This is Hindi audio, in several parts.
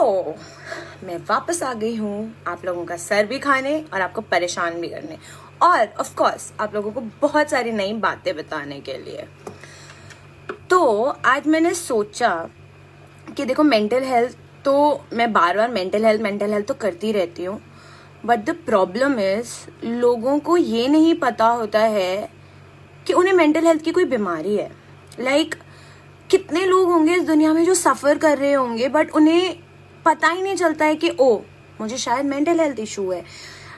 तो मैं वापस आ गई हूँ आप लोगों का सर भी खाने और आपको परेशान भी करने, और ऑफ कोर्स आप लोगों को बहुत सारी नई बातें बताने के लिए। तो आज मैंने सोचा कि देखो, मेंटल हेल्थ तो मैं बार बार मेंटल हेल्थ तो करती रहती हूँ, बट द प्रॉब्लम इज लोगों को ये नहीं पता होता है कि उन्हें मेंटल हेल्थ की कोई बीमारी है। लाइक कितने लोग होंगे इस दुनिया में जो सफ़र कर रहे होंगे, बट उन्हें पता ही नहीं चलता है कि ओ मुझे शायद मेंटल हेल्थ इशू है।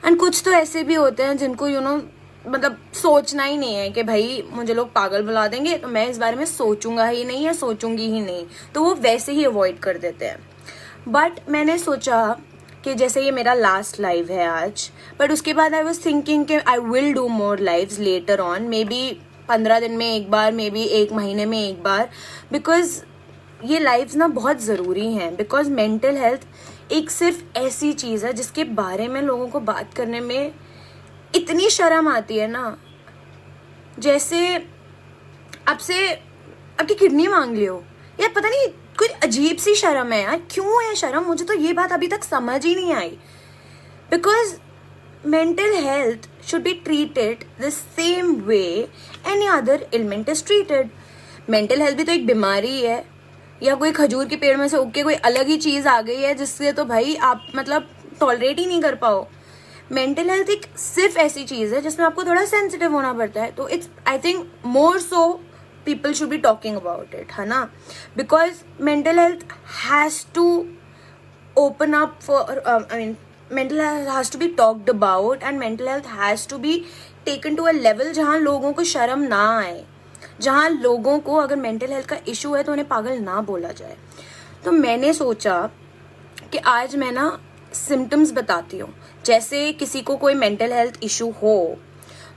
एंड कुछ तो ऐसे भी होते हैं जिनको मतलब सोचना ही नहीं है कि भाई मुझे लोग पागल बुला देंगे तो मैं इस बारे में सोचूंगा ही नहीं या सोचूंगी ही नहीं, तो वो वैसे ही अवॉइड कर देते हैं। बट मैंने सोचा कि जैसे ये मेरा लास्ट लाइव है आज, बट उसके बाद आई वॉज थिंकिंग कि I will do more lives later on, may be 15 दिन में एक बार, मे बी 1 महीने में एक बार, बिकॉज ये लाइव्स ना बहुत ज़रूरी हैं। बिकॉज मेंटल हेल्थ एक सिर्फ ऐसी चीज़ है जिसके बारे में लोगों को बात करने में इतनी शर्म आती है ना, जैसे आपसे आपकी किडनी मांग लियो यार, पता नहीं कुछ अजीब सी शर्म है यार। क्यों है शर्म? मुझे तो ये बात अभी तक समझ ही नहीं आई। Because mental health should be treated the same way any other ailment is treated. Mental health भी तो एक बीमारी है, या कोई खजूर के पेड़ में से उग के कोई अलग ही चीज़ आ गई है जिससे तो भाई आप मतलब टॉलरेट ही नहीं कर पाओ। मेंटल हेल्थ एक सिर्फ ऐसी चीज़ है जिसमें आपको थोड़ा सेंसिटिव होना पड़ता है। तो it's I think more so people should be talking about it, है ना? Because mental health has to open up for mental health has to be talked about, and mental health has to be taken to a level जहाँ लोगों को शर्म ना आए, जहाँ लोगों को अगर मेंटल हेल्थ का इशू है तो उन्हें पागल ना बोला जाए। तो मैंने सोचा कि आज मैं ना सिम्टम्स बताती हूँ। जैसे किसी को कोई मेंटल हेल्थ इशू हो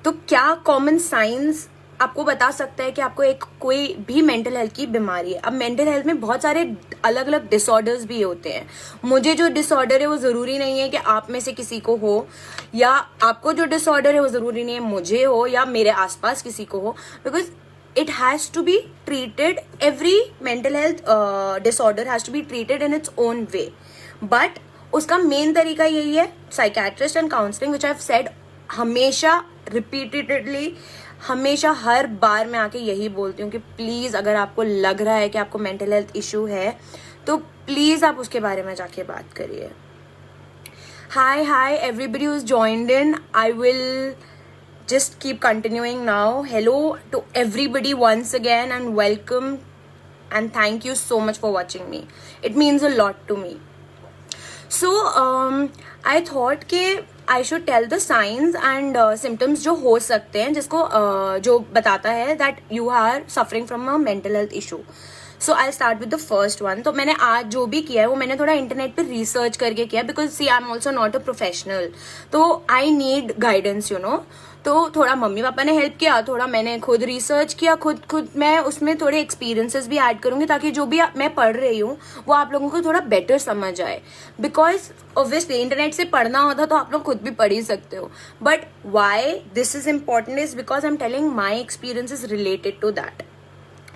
तो क्या कॉमन साइंस आपको बता सकता है कि आपको एक कोई भी मेंटल हेल्थ की बीमारी है। अब मेंटल हेल्थ में बहुत सारे अलग अलग डिसऑर्डर्स भी होते हैं। मुझे जो डिसऑर्डर है वो ज़रूरी नहीं है कि आप में से किसी को हो, या आपको जो डिसऑर्डर है वो ज़रूरी नहीं है मुझे हो या मेरे आसपास किसी को हो। Because it has to be treated, every mental health disorder has to be treated in its own way, but उसका मेन तरीका यही है, psychiatrist and counselling, which I have said हमेशा रिपीटेडली, हमेशा हर बार मैं आके यही बोलती हूँ कि प्लीज़ अगर आपको लग रहा है कि आपको मेंटल हेल्थ इशू है तो प्लीज़ आप उसके बारे में जाके बात करिए। हाय everybody who's joined in, I will just keep continuing now. Hello to everybody once again and welcome, and thank you so much for watching me. It means a lot to me. So I thought कि I should tell the signs and symptoms जो हो सकते हैं, जिसको जो बताता है that you are suffering from a mental health issue. So I start with the first one. तो मैंने आज जो भी किया है वो मैंने थोड़ा इंटरनेट पे रिसर्च करके किया, because see I am also not a professional, तो आई नीड गाइडेंस तो थोड़ा मम्मी पापा ने हेल्प किया, थोड़ा मैंने खुद रिसर्च किया, खुद मैं उसमें थोड़े एक्सपीरियंसेस भी ऐड करूंगी ताकि जो भी मैं पढ़ रही हूँ वो आप लोगों को थोड़ा बेटर समझ आए। बिकॉज ऑब्वियसली इंटरनेट से पढ़ना होता तो आप लोग खुद भी पढ़ ही सकते हो, but why this is important is because I am telling my experiences related to that.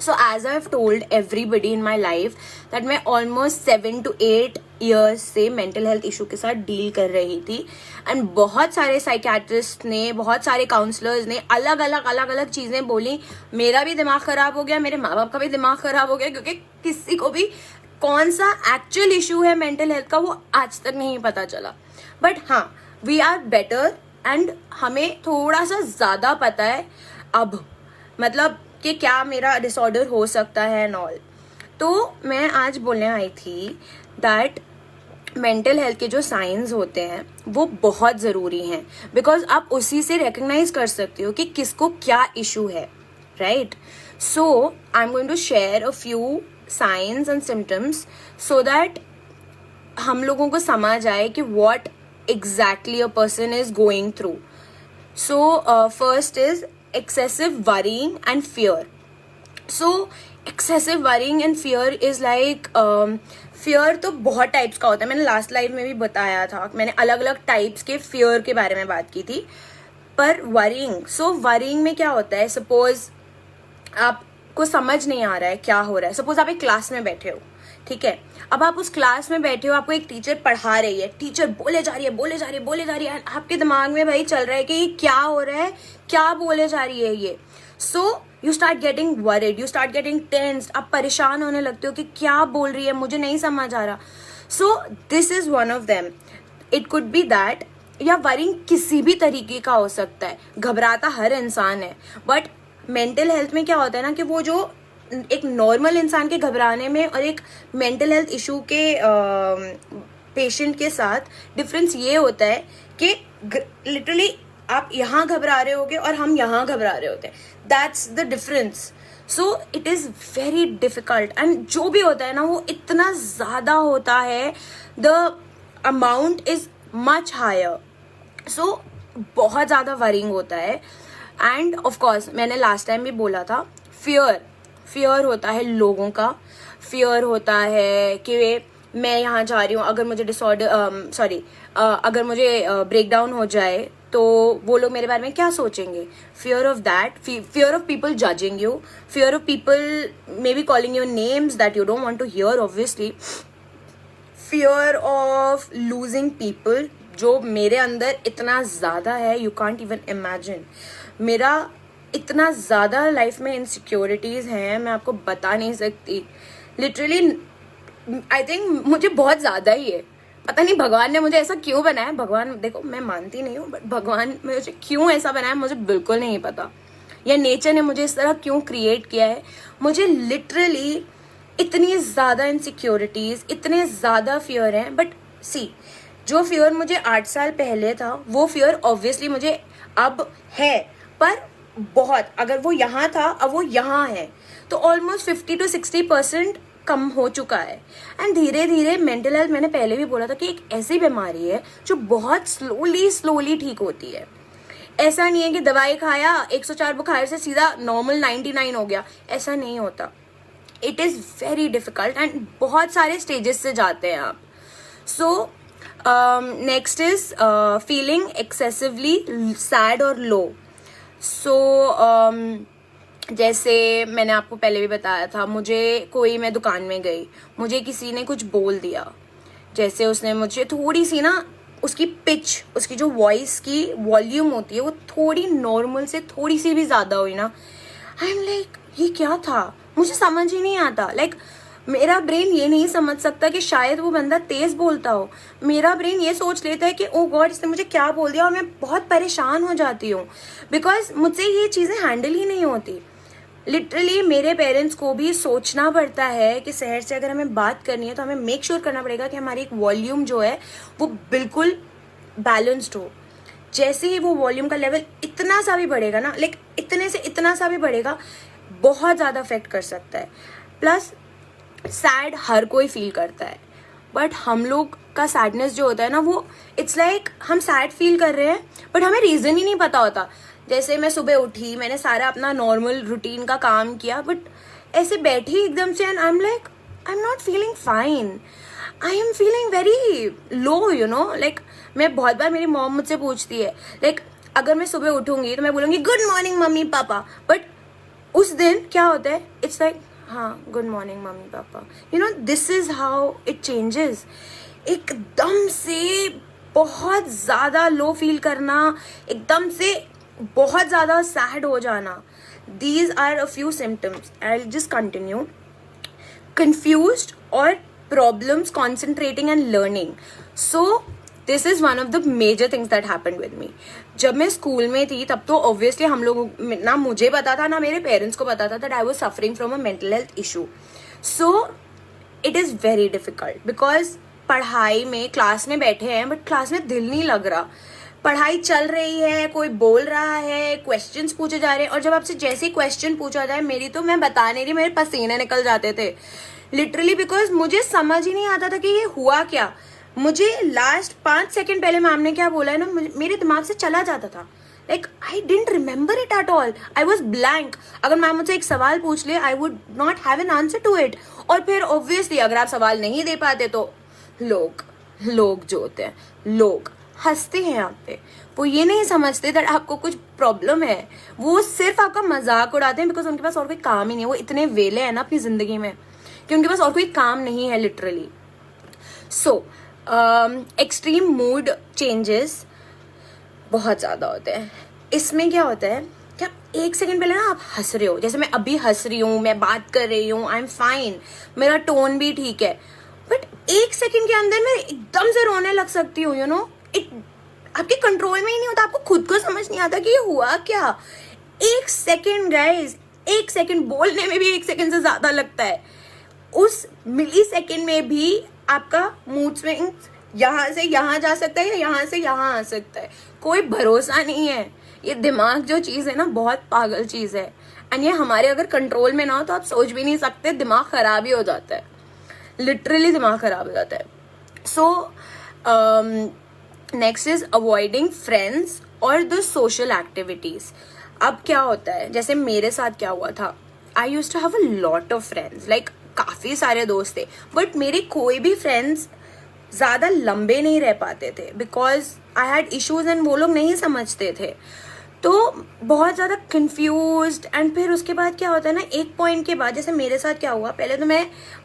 So as I've told everybody in my life that मैं almost 7 to 8 years से mental health issue के साथ डील कर रही थी, एंड बहुत सारे साइकेट्रिस्ट ने, बहुत सारे काउंसलर्स ने अलग अलग चीज़ें बोली। मेरा भी दिमाग ख़राब हो गया, मेरे माँ बाप का भी दिमाग ख़राब हो गया, क्योंकि किसी को भी कौन सा एक्चुअल इशू है मेंटल हेल्थ का वो आज तक नहीं पता चला। बट हाँ, वी आर बेटर एंड हमें थोड़ा सा ज़्यादा पता है अब, मतलब कि क्या मेरा डिसऑर्डर हो सकता है एंड ऑल। तो मैं आज बोलने आई थी दैट मेंटल हेल्थ के जो साइंस होते हैं वो बहुत ज़रूरी हैं, बिकॉज आप उसी से रिकग्नाइज कर सकते हो कि किसको क्या इशू है, right? So I am going to share a few signs and symptoms so that हम लोगों को समझ आए कि what exactly a person is going through. So first is excessive worrying and fear. So excessive worrying and fear is like fear तो बहुत टाइप्स का होता है. मैंने लास्ट लाइव में भी बताया था, मैंने अलग अलग टाइप्स के fear के बारे में बात की थी. पर worrying, so worrying में क्या होता है, सपोज आपको समझ नहीं आ रहा है क्या हो रहा है. सपोज आप एक क्लास में बैठे हो, ठीक है। अब आप उस क्लास में बैठे हो, आपको एक टीचर पढ़ा रही है, टीचर बोले जा रही है, आपके दिमाग में भाई चल रहा है कि ये क्या हो रहा है, क्या बोले जा रही है ये। So you start getting worried, you start getting tensed, आप परेशान होने लगते हो कि क्या बोल रही है, मुझे नहीं समझ आ रहा। So this is one of them. It could be that, या वरिंग किसी भी तरीके का हो सकता है, घबराता हर इंसान है, बट मेंटल हेल्थ में क्या होता है ना कि वो जो एक नॉर्मल इंसान के घबराने में और एक मेंटल हेल्थ इशू के पेशेंट के साथ डिफरेंस ये होता है कि लिटरली आप यहाँ घबरा रहे होगे और हम यहाँ घबरा रहे होते हैं, that's the difference. So it is very difficult, and जो भी होता है ना वो इतना ज़्यादा होता है, the amount is much higher. So बहुत ज़्यादा वरिंग होता है। एंड ऑफ कोर्स मैंने लास्ट टाइम भी बोला था, फियर होता है लोगों का, फियर होता है कि मैं यहाँ जा रही हूँ, अगर मुझे अगर मुझे ब्रेकडाउन हो जाए तो वो लोग मेरे बारे में क्या सोचेंगे। Fear of that, fear of people judging you, fear of people may be calling you names that you don't want to hear obviously, fear of losing people, जो मेरे अंदर इतना ज़्यादा है, यू कांट इवन इमेजिन। मेरा इतना ज़्यादा लाइफ में इनसिक्योरिटीज़ हैं, मैं आपको बता नहीं सकती। लिटरली आई थिंक मुझे बहुत ज़्यादा ही है, पता नहीं भगवान ने मुझे ऐसा क्यों बनाया। भगवान, देखो मैं मानती नहीं हूँ, बट भगवान मुझे क्यों ऐसा बनाया मुझे बिल्कुल नहीं पता, या नेचर ने मुझे इस तरह क्यों क्रिएट किया है। मुझे लिटरली इतनी ज़्यादा इनसिक्योरिटीज़, इतने ज़्यादा फियर हैं, बट सी, जो फियर मुझे 8 साल पहले था वो फियर ऑब्वियसली मुझे अब है, पर बहुत, अगर वो यहाँ था अब वो यहाँ है, तो ऑलमोस्ट 50 to 60% कम हो चुका है। एंड धीरे धीरे मेंटल हेल्थ, मैंने पहले भी बोला था कि एक ऐसी बीमारी है जो बहुत स्लोली ठीक होती है। ऐसा नहीं है कि दवाई खाया 104 बुखार से सीधा नॉर्मल 99 हो गया, ऐसा नहीं होता। It is very difficult and बहुत सारे स्टेजेस से जाते हैं आप। सो next is feeling excessively sad और लो। सो जैसे मैंने आपको पहले भी बताया था, मैं दुकान में गई, मुझे किसी ने कुछ बोल दिया, जैसे उसने मुझे थोड़ी सी ना, उसकी पिच, उसकी जो वॉइस की वॉल्यूम होती है वो थोड़ी नॉर्मल से थोड़ी सी भी ज़्यादा हुई ना, आई एम लाइक ये क्या था, मुझे समझ ही नहीं आता। लाइक मेरा ब्रेन ये नहीं समझ सकता कि शायद वो बंदा तेज बोलता हो, मेरा ब्रेन ये सोच लेता है कि ओ गॉड इसने मुझे क्या बोल दिया, और मैं बहुत परेशान हो जाती हूँ बिकॉज मुझसे ये चीज़ें हैंडल ही नहीं होती। लिटरली मेरे पेरेंट्स को भी सोचना पड़ता है कि शहर से अगर हमें बात करनी है तो हमें मेक श्योर करना पड़ेगा कि हमारी एक वॉल्यूम जो है वो बिल्कुल बैलेंस्ड हो। जैसे ही वो वॉल्यूम का लेवल इतना सा भी बढ़ेगा ना, लाइक इतने से इतना सा भी बढ़ेगा, बहुत ज़्यादा अफेक्ट कर सकता है। प्लस सैड हर कोई फील करता है, बट हम लोग का सैडनेस जो होता है ना, वो इट्स लाइक हम सैड फील कर रहे हैं बट हमें रीज़न ही नहीं पता होता। जैसे मैं सुबह उठी, मैंने सारा अपना नॉर्मल रूटीन का काम किया, बट ऐसे बैठी एकदम से and I am like I am not feeling fine, I am feeling very low, you know. Like मैं बहुत बार, मेरी मॉम मुझसे पूछती है, लाइक अगर मैं सुबह उठूंगी तो मैं बोलूँगी good morning mummy papa, but उस दिन क्या होता है, इट्स लाइक हाँ good morning mummy papa, you know. This is how it changes. एकदम से बहुत ज़्यादा लो फील करना, एकदम से बहुत ज़्यादा सैड हो जाना, these are a few symptoms. I just continue. Confused और problems concentrating and learning. So this is one of the major things that happened with me. जब मैं स्कूल में थी तब तो ऑब्वियसली हम लोग, ना मुझे पता था ना मेरे पेरेंट्स को पता था that I was suffering from a mental health issue. So it is very difficult because पढ़ाई में, क्लास में बैठे हैं बट क्लास में दिल नहीं लग रहा, पढ़ाई चल रही है, कोई बोल रहा है, क्वेश्चंस पूछे जा रहे हैं, और जब आपसे जैसे ही क्वेश्चन पूछा जाए, मेरी तो, मैं बता नहीं रही, मेरे पसीने निकल जाते थे लिटरली, बिकॉज मुझे समझ ही नहीं आता था कि ये हुआ क्या। मुझे लास्ट 5 सेकंड पहले मैम ने क्या बोला है ना, मेरे दिमाग से चला जाता था। Like I didn't remember it at all, I was blank. अगर मैम मुझसे एक सवाल पूछ ले, I would not have an answer to it. और फिर ऑब्वियसली अगर आप सवाल नहीं दे पाते तो लोग जो होते हैं, लोग हंसते हैं आप पे, वो ये नहीं समझते दैट आपको कुछ प्रॉब्लम है, वो सिर्फ आपका मजाक उड़ाते हैं बिकॉज उनके पास और कोई काम ही नहीं है। वो इतने वेले हैं ना अपनी जिंदगी में कि उनके पास और कोई काम नहीं है लिटरली. सो एक्सट्रीम मूड चेंजेस बहुत ज़्यादा होते हैं. इसमें क्या होता है कि आप एक सेकंड पहले ना आप हंस रहे हो, जैसे मैं अभी हंस रही हूँ, मैं बात कर रही हूँ, आई एम फाइन, मेरा टोन भी ठीक है, बट एक सेकंड के अंदर मैं एकदम से रोने लग सकती हूँ. यू नो, आपके कंट्रोल में ही नहीं होता, आपको खुद को समझ नहीं आता कि ये हुआ क्या. एक सेकंड गाइस, एक सेकंड बोलने में भी एक सेकंड से ज्यादा लगता है. उस मिली सेकंड में भी आपका मूड स्विंग यहाँ से यहाँ जा सकता है या यहाँ से यहाँ आ सकता है. कोई भरोसा नहीं है. ये दिमाग जो चीज है ना, बहुत पागल चीज है. एंड ये हमारे अगर कंट्रोल में ना हो तो आप सोच भी नहीं सकते, दिमाग खराब ही हो जाता है, लिटरली दिमाग खराब हो जाता है. सो नेक्स्ट इज अवॉइडिंग फ्रेंड्स और द सोशल एक्टिविटीज. अब क्या होता है, जैसे मेरे साथ क्या हुआ था, I use to have a lot of friends, like काफी सारे दोस्त थे, बट मेरे कोई भी फ्रेंड्स ज्यादा लंबे नहीं रह पाते थे because I had issues and वो लोग नहीं समझते थे. तो बहुत ज़्यादा कंफ्यूज्ड. एंड फिर उसके बाद क्या होता है ना, एक पॉइंट के बाद, जैसे मेरे साथ क्या हुआ, पहले तो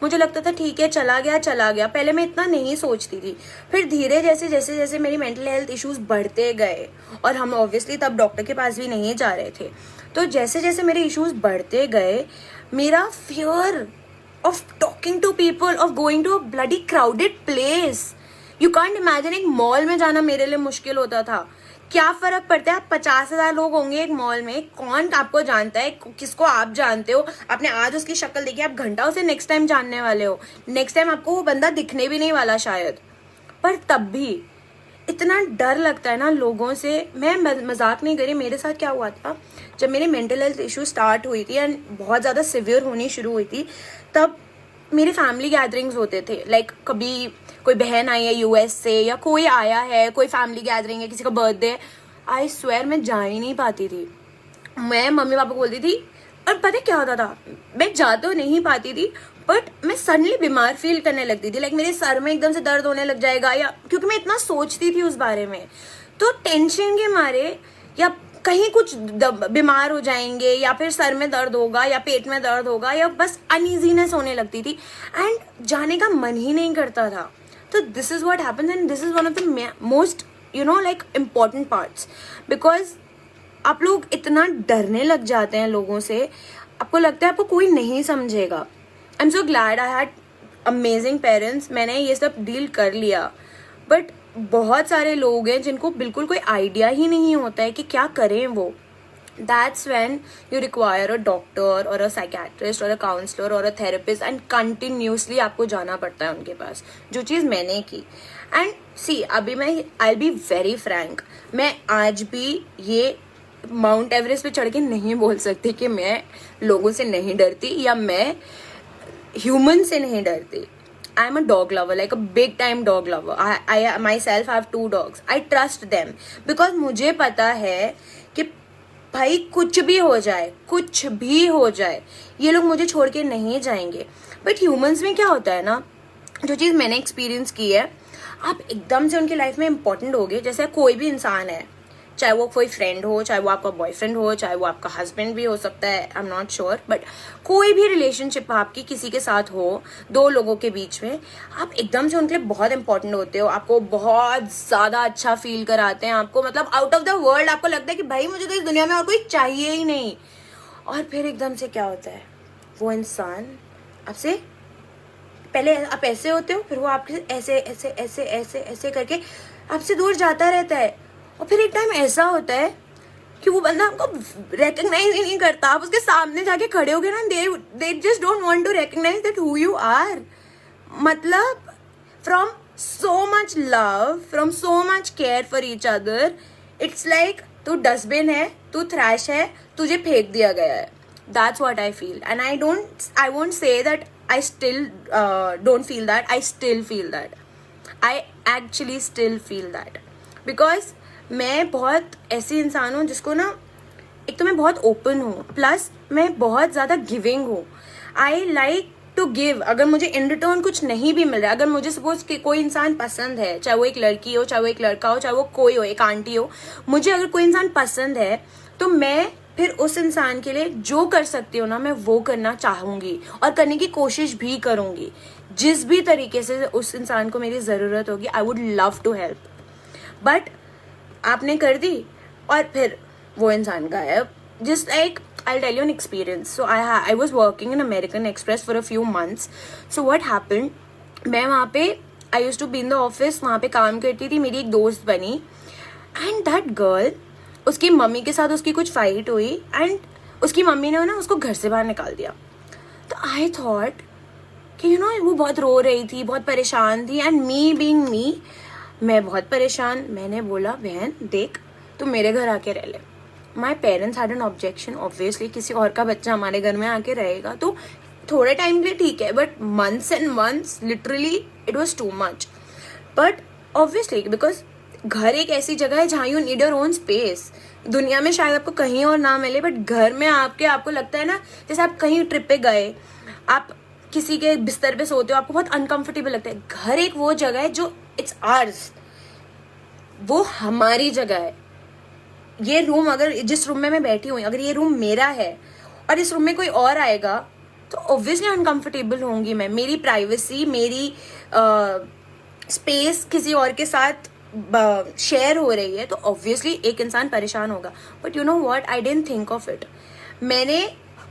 मुझे लगता था ठीक है चला गया, पहले मैं इतना नहीं सोचती थी. फिर धीरे जैसे जैसे जैसे मेरी मेंटल हेल्थ इश्यूज बढ़ते गए, और हम ऑब्वियसली तब डॉक्टर के पास भी नहीं जा रहे थे, तो जैसे जैसे मेरे इश्यूज बढ़ते गए, मेरा fear of talking to people, of going to a bloody crowded place, you can't imagine, एक मॉल में जाना मेरे लिए मुश्किल होता था. क्या फर्क पड़ता है, आप 50,000 लोग होंगे एक मॉल में, कौन आपको जानता है, किसको आप जानते हो, आपने आज उसकी शक्ल देखी, आप घंटा उसे नेक्स्ट टाइम जानने वाले हो, नेक्स्ट टाइम आपको वो बंदा दिखने भी नहीं वाला शायद. पर तब भी इतना डर लगता है ना लोगों से. मैं मजाक नहीं करी, मेरे साथ क्या हुआ था, जब मेरी मेंटल हेल्थ इशू स्टार्ट हुई थी एंड बहुत ज़्यादा सिवियर होनी शुरू हुई थी, तब मेरे फैमिली गैदरिंग्स होते थे. लाइक कभी कोई बहन आई है यूएस से, या कोई आया है, कोई फैमिली गैदरिंग है, किसी का बर्थडे है, आई स्वेयर मैं जा ही नहीं पाती थी. मैं मम्मी पापा को बोलती थी, और पता क्या होता था, मैं जा तो नहीं पाती थी, बट मैं सडनली बीमार फील करने लगती थी. लाइक मेरे सर में एकदम से दर्द होने लग जाएगा, या क्योंकि मैं इतना सोचती थी उस बारे में, तो टेंशन के मारे, या कहीं कुछ बीमार हो जाएंगे, या फिर सर में दर्द होगा, या पेट में दर्द होगा, या बस अनइजीनेस होने लगती थी, एंड जाने का मन ही नहीं करता था. तो this is what happens, and this is one of the most like important parts, because आप लोग इतना डरने लग जाते हैं लोगों से, आपको लगता है आपको कोई नहीं समझेगा. आई am so glad I had amazing parents, मैंने ये सब डील कर लिया. बट बहुत सारे लोग हैं जिनको बिल्कुल कोई आइडिया ही नहीं होता है कि क्या करें वो. That's when you require a doctor or a psychiatrist or a counselor or a therapist, and continuously आपको जाना पड़ता है उनके पास, जो चीज़ मैंने की. And see, अभी मैं I'll be very frank, मैं आज भी ये माउंट एवरेस्ट पे चढ़ के नहीं बोल सकती कि मैं लोगों से नहीं डरती, या मैं ह्यूमन से नहीं डरती. I am a dog lover, like a big time dog lover. I myself have 2 dogs. I trust them because मुझे पता है कि भाई कुछ भी हो जाए, ये लोग मुझे छोड़ के नहीं जाएंगे. बट ह्यूमंस में क्या होता है ना, जो चीज़ मैंने एक्सपीरियंस की है, आप एकदम से उनकी लाइफ में इंपॉर्टेंट होगे. जैसे कोई भी इंसान है, चाहे वो कोई फ्रेंड हो, चाहे वो आपका बॉयफ्रेंड हो, चाहे वो आपका हस्बैंड भी हो सकता है, आई एम नॉट श्योर, बट कोई भी रिलेशनशिप आपकी किसी के साथ हो, 2 लोगों के बीच में, आप एकदम से उनके लिए बहुत इंपॉर्टेंट होते हो, आपको बहुत ज़्यादा अच्छा फील कराते हैं, आपको मतलब आउट ऑफ द वर्ल्ड, आपको लगता है कि भाई मुझे तो इस दुनिया में और कोई चाहिए ही नहीं. और फिर एकदम से क्या होता है, वो इंसान आपसे, पहले आप ऐसे होते हो, फिर वो आपके ऐसे ऐसे ऐसे ऐसे ऐसे करके आपसे दूर जाता रहता है, और फिर एक टाइम ऐसा होता है कि वो बंदा आपको रिकग्नाइज ही नहीं करता. आप उसके सामने जाके खड़े हो गए ना, they just don't want to recognise that who you are. मतलब from so much love, from so much care for each other, it's like तू डस्टबिन है, तू थ्रैश है, तुझे फेंक दिया गया है. That's what I feel. And I won't say that I still don't feel that. I still feel that. I actually still feel that, because मैं बहुत ऐसी इंसान हूँ जिसको ना, एक तो मैं बहुत ओपन हूँ, प्लस मैं बहुत ज़्यादा गिविंग हूँ. I like to give. अगर मुझे इन रिटर्न कुछ नहीं भी मिल रहा है, अगर मुझे सपोज कि कोई इंसान पसंद है, चाहे वो एक लड़की हो, चाहे वो एक लड़का हो, चाहे वो कोई हो, एक आंटी हो, मुझे अगर कोई इंसान पसंद है, तो मैं फिर उस इंसान के लिए जो कर सकती हूँ ना, मैं वो करना चाहूँगी और करने की कोशिश भी करूँगी। जिस भी तरीके से उस इंसान को मेरी ज़रूरत होगी, I would love to help. But आपने कर दी और फिर वो इंसान गायब। Just like I'll tell you an experience. So I was working in American Express for a few months. So what happened? मैं वहाँ पे I used to be in the office, वहाँ पे काम करती थी, मेरी एक दोस्त बनी and that girl, उसकी मम्मी के साथ उसकी कुछ फाइट हुई and उसकी मम्मी ने ना उसको घर से बाहर निकाल दिया। तो I thought कि वो बहुत रो रही थी, बहुत परेशान थी and me being me, मैं बहुत परेशान। मैंने बोला बहन देख तू मेरे घर आके रह ले। My parents had an objection, obviously किसी और का बच्चा हमारे घर में आके रहेगा तो थोड़े टाइम के लिए ठीक है, but months and months literally it was too much. But obviously because घर एक ऐसी जगह है जहाँ you need your own space. दुनिया में शायद आपको कहीं और ना मिले, बट घर में आपको लगता है ना, जैसे आप कहीं ट्रिप पे गए, आप किसी के बिस्तर पे सोते हो, आपको बहुत अनकंफर्टेबल लगता है। घर एक वो जगह है जो इट्स आर्स, वो हमारी जगह है। ये रूम, अगर जिस रूम में मैं बैठी हुई, अगर ये रूम मेरा है और इस रूम में कोई और आएगा तो ऑब्वियसली अनकंफर्टेबल होंगी मैं। मेरी प्राइवेसी, मेरी स्पेस किसी और के साथ शेयर हो रही है तो ऑब्वियसली एक इंसान परेशान होगा। But you know what, I didn't think of it. मैंने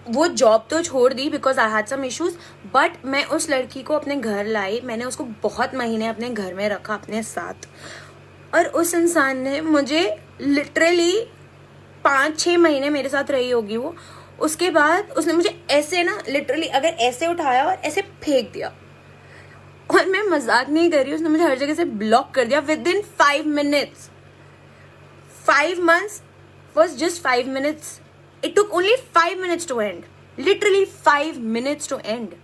वो जॉब तो छोड़ दी because I had some issues, but मैं उस लड़की को अपने घर लाई। मैंने उसको बहुत महीने अपने घर में रखा अपने साथ, और उस इंसान ने मुझे लिटरली 5-6 महीने मेरे साथ रही होगी वो। उसके बाद उसने मुझे ऐसे ना, लिटरली अगर ऐसे उठाया और ऐसे फेंक दिया, और मैं मजाक नहीं कर रही, उसने मुझे हर जगह से ब्लॉक कर दिया with in 5 minutes। 5 months was just 5 minutes. It took only 5 minutes to end. Literally 5 minutes to end.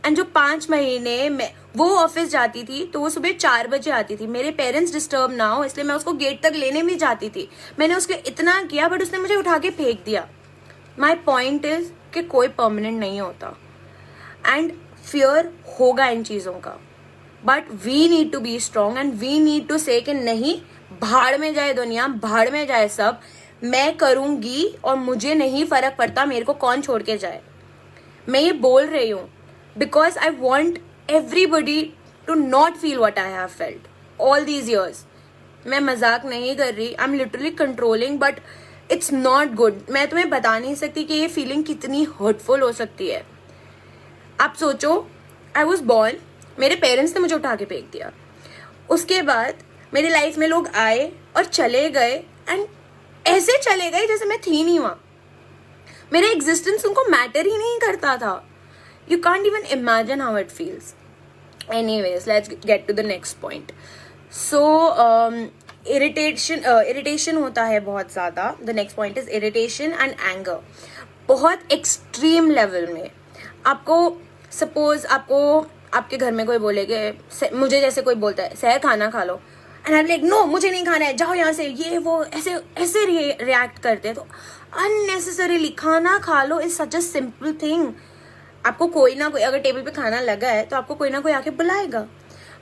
And जो 5 महीने मैं वो ऑफिस जाती थी तो वो सुबह 4 बजे आती थी। मेरे पेरेंट्स डिस्टर्ब ना हो इसलिए मैं उसको गेट तक लेने भी जाती थी। मैंने उसके इतना किया बट उसने मुझे उठा के फेंक दिया। माई पॉइंट इज कि कोई परमानेंट नहीं होता एंड फियर होगा इन चीज़ों का, but we need to be strong and we need to say कि नहीं, भाड़ में जाए दुनिया, भाड़ में जाए सब, मैं करूंगी और मुझे नहीं फर्क पड़ता मेरे को कौन छोड़ के जाए। मैं ये बोल रही हूँ because I want everybody to not feel what I have felt all these years. मैं मजाक नहीं कर रही, I'm literally controlling but it's not good. मैं तुम्हें बता नहीं सकती कि ये फीलिंग कितनी hurtful हो सकती है। आप सोचो, I was born, मेरे पेरेंट्स ने मुझे उठा के फेंक दिया, उसके बाद मेरी लाइफ में लोग आए और चले गए एंड ऐसे चले गए जैसे मैं थी नहीं वहाँ। मेरा एग्जिस्टेंस उनको मैटर ही नहीं करता था। You can't even imagine how it feels. Anyways, let's get to the next point. So, irritation होता है बहुत ज़्यादा. The next point is irritation and anger. बहुत extreme level में. आपको suppose आपके घर में कोई बोलेगे, मुझे जैसे कोई बोलता है सहर खाना खा लो, एंड आई लाइक नो मुझे नहीं खाना है, जाओ यहाँ से, ये वो ऐसे ऐसे रिएक्ट करते हैं। तो अननेसेसरीली खाना खा लो is such a simple thing. आपको कोई ना कोई, अगर टेबल पे खाना लगा है तो आपको कोई ना कोई आके बुलाएगा।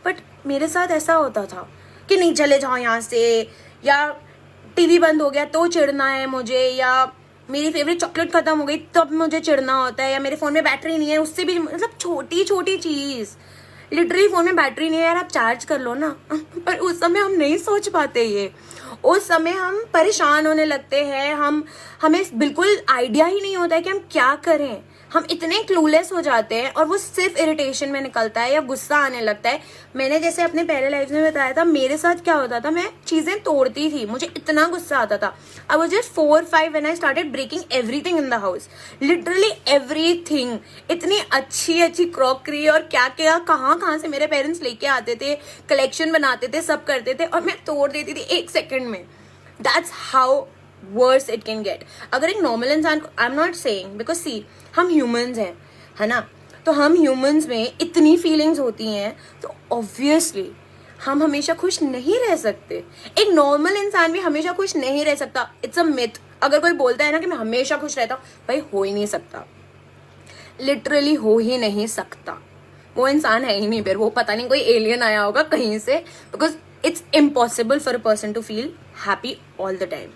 बट मेरे साथ ऐसा होता था कि नहीं चले जाओ यहाँ से, या टीवी बंद हो गया तो चिढ़ना है मुझे, या मेरी फेवरेट चॉकलेट खत्म हो गई तब मुझे चिढ़ना होता है, या मेरे फोन में बैटरी नहीं है उससे भी, मतलब छोटी छोटी चीज। लिटरली फोन में बैटरी नहीं है यार, आप चार्ज कर लो ना। पर उस समय हम नहीं सोच पाते ये, उस समय हम परेशान होने लगते हैं, हमें बिल्कुल आइडिया ही नहीं होता है कि हम क्या करें। हम इतने क्लूलेस हो जाते हैं और वो सिर्फ इरिटेशन में निकलता है या गुस्सा आने लगता है। मैंने जैसे अपने पहले लाइफ में बताया था, मेरे साथ क्या होता था, मैं चीजें तोड़ती थी, मुझे इतना गुस्सा आता था। I was just 4-5 when I started breaking everything in the house, literally everything. इतनी अच्छी अच्छी क्रॉकरी और क्या क्या कहाँ से मेरे पेरेंट्स लेके आते थे, कलेक्शन बनाते थे, सब करते थे, और मैं तोड़ देती थी 1 सेकंड में। That's how worse it can get. अगर एक नॉर्मल इंसान को, I am not saying, because see हम ह्यूमंस हैं, है ना, तो हम ह्यूमंस में इतनी फीलिंग्स होती हैं तो ऑब्वियसली हम हमेशा खुश नहीं रह सकते। एक नॉर्मल इंसान भी हमेशा खुश नहीं रह सकता, इट्स अ मिथ। अगर कोई बोलता है ना कि मैं हमेशा खुश रहता हूँ, भाई हो ही नहीं सकता, लिटरली हो ही नहीं सकता। वो इंसान है ही नहीं, फिर वो पता नहीं कोई एलियन आया होगा कहीं से, because it's impossible for a person to feel happy all the time.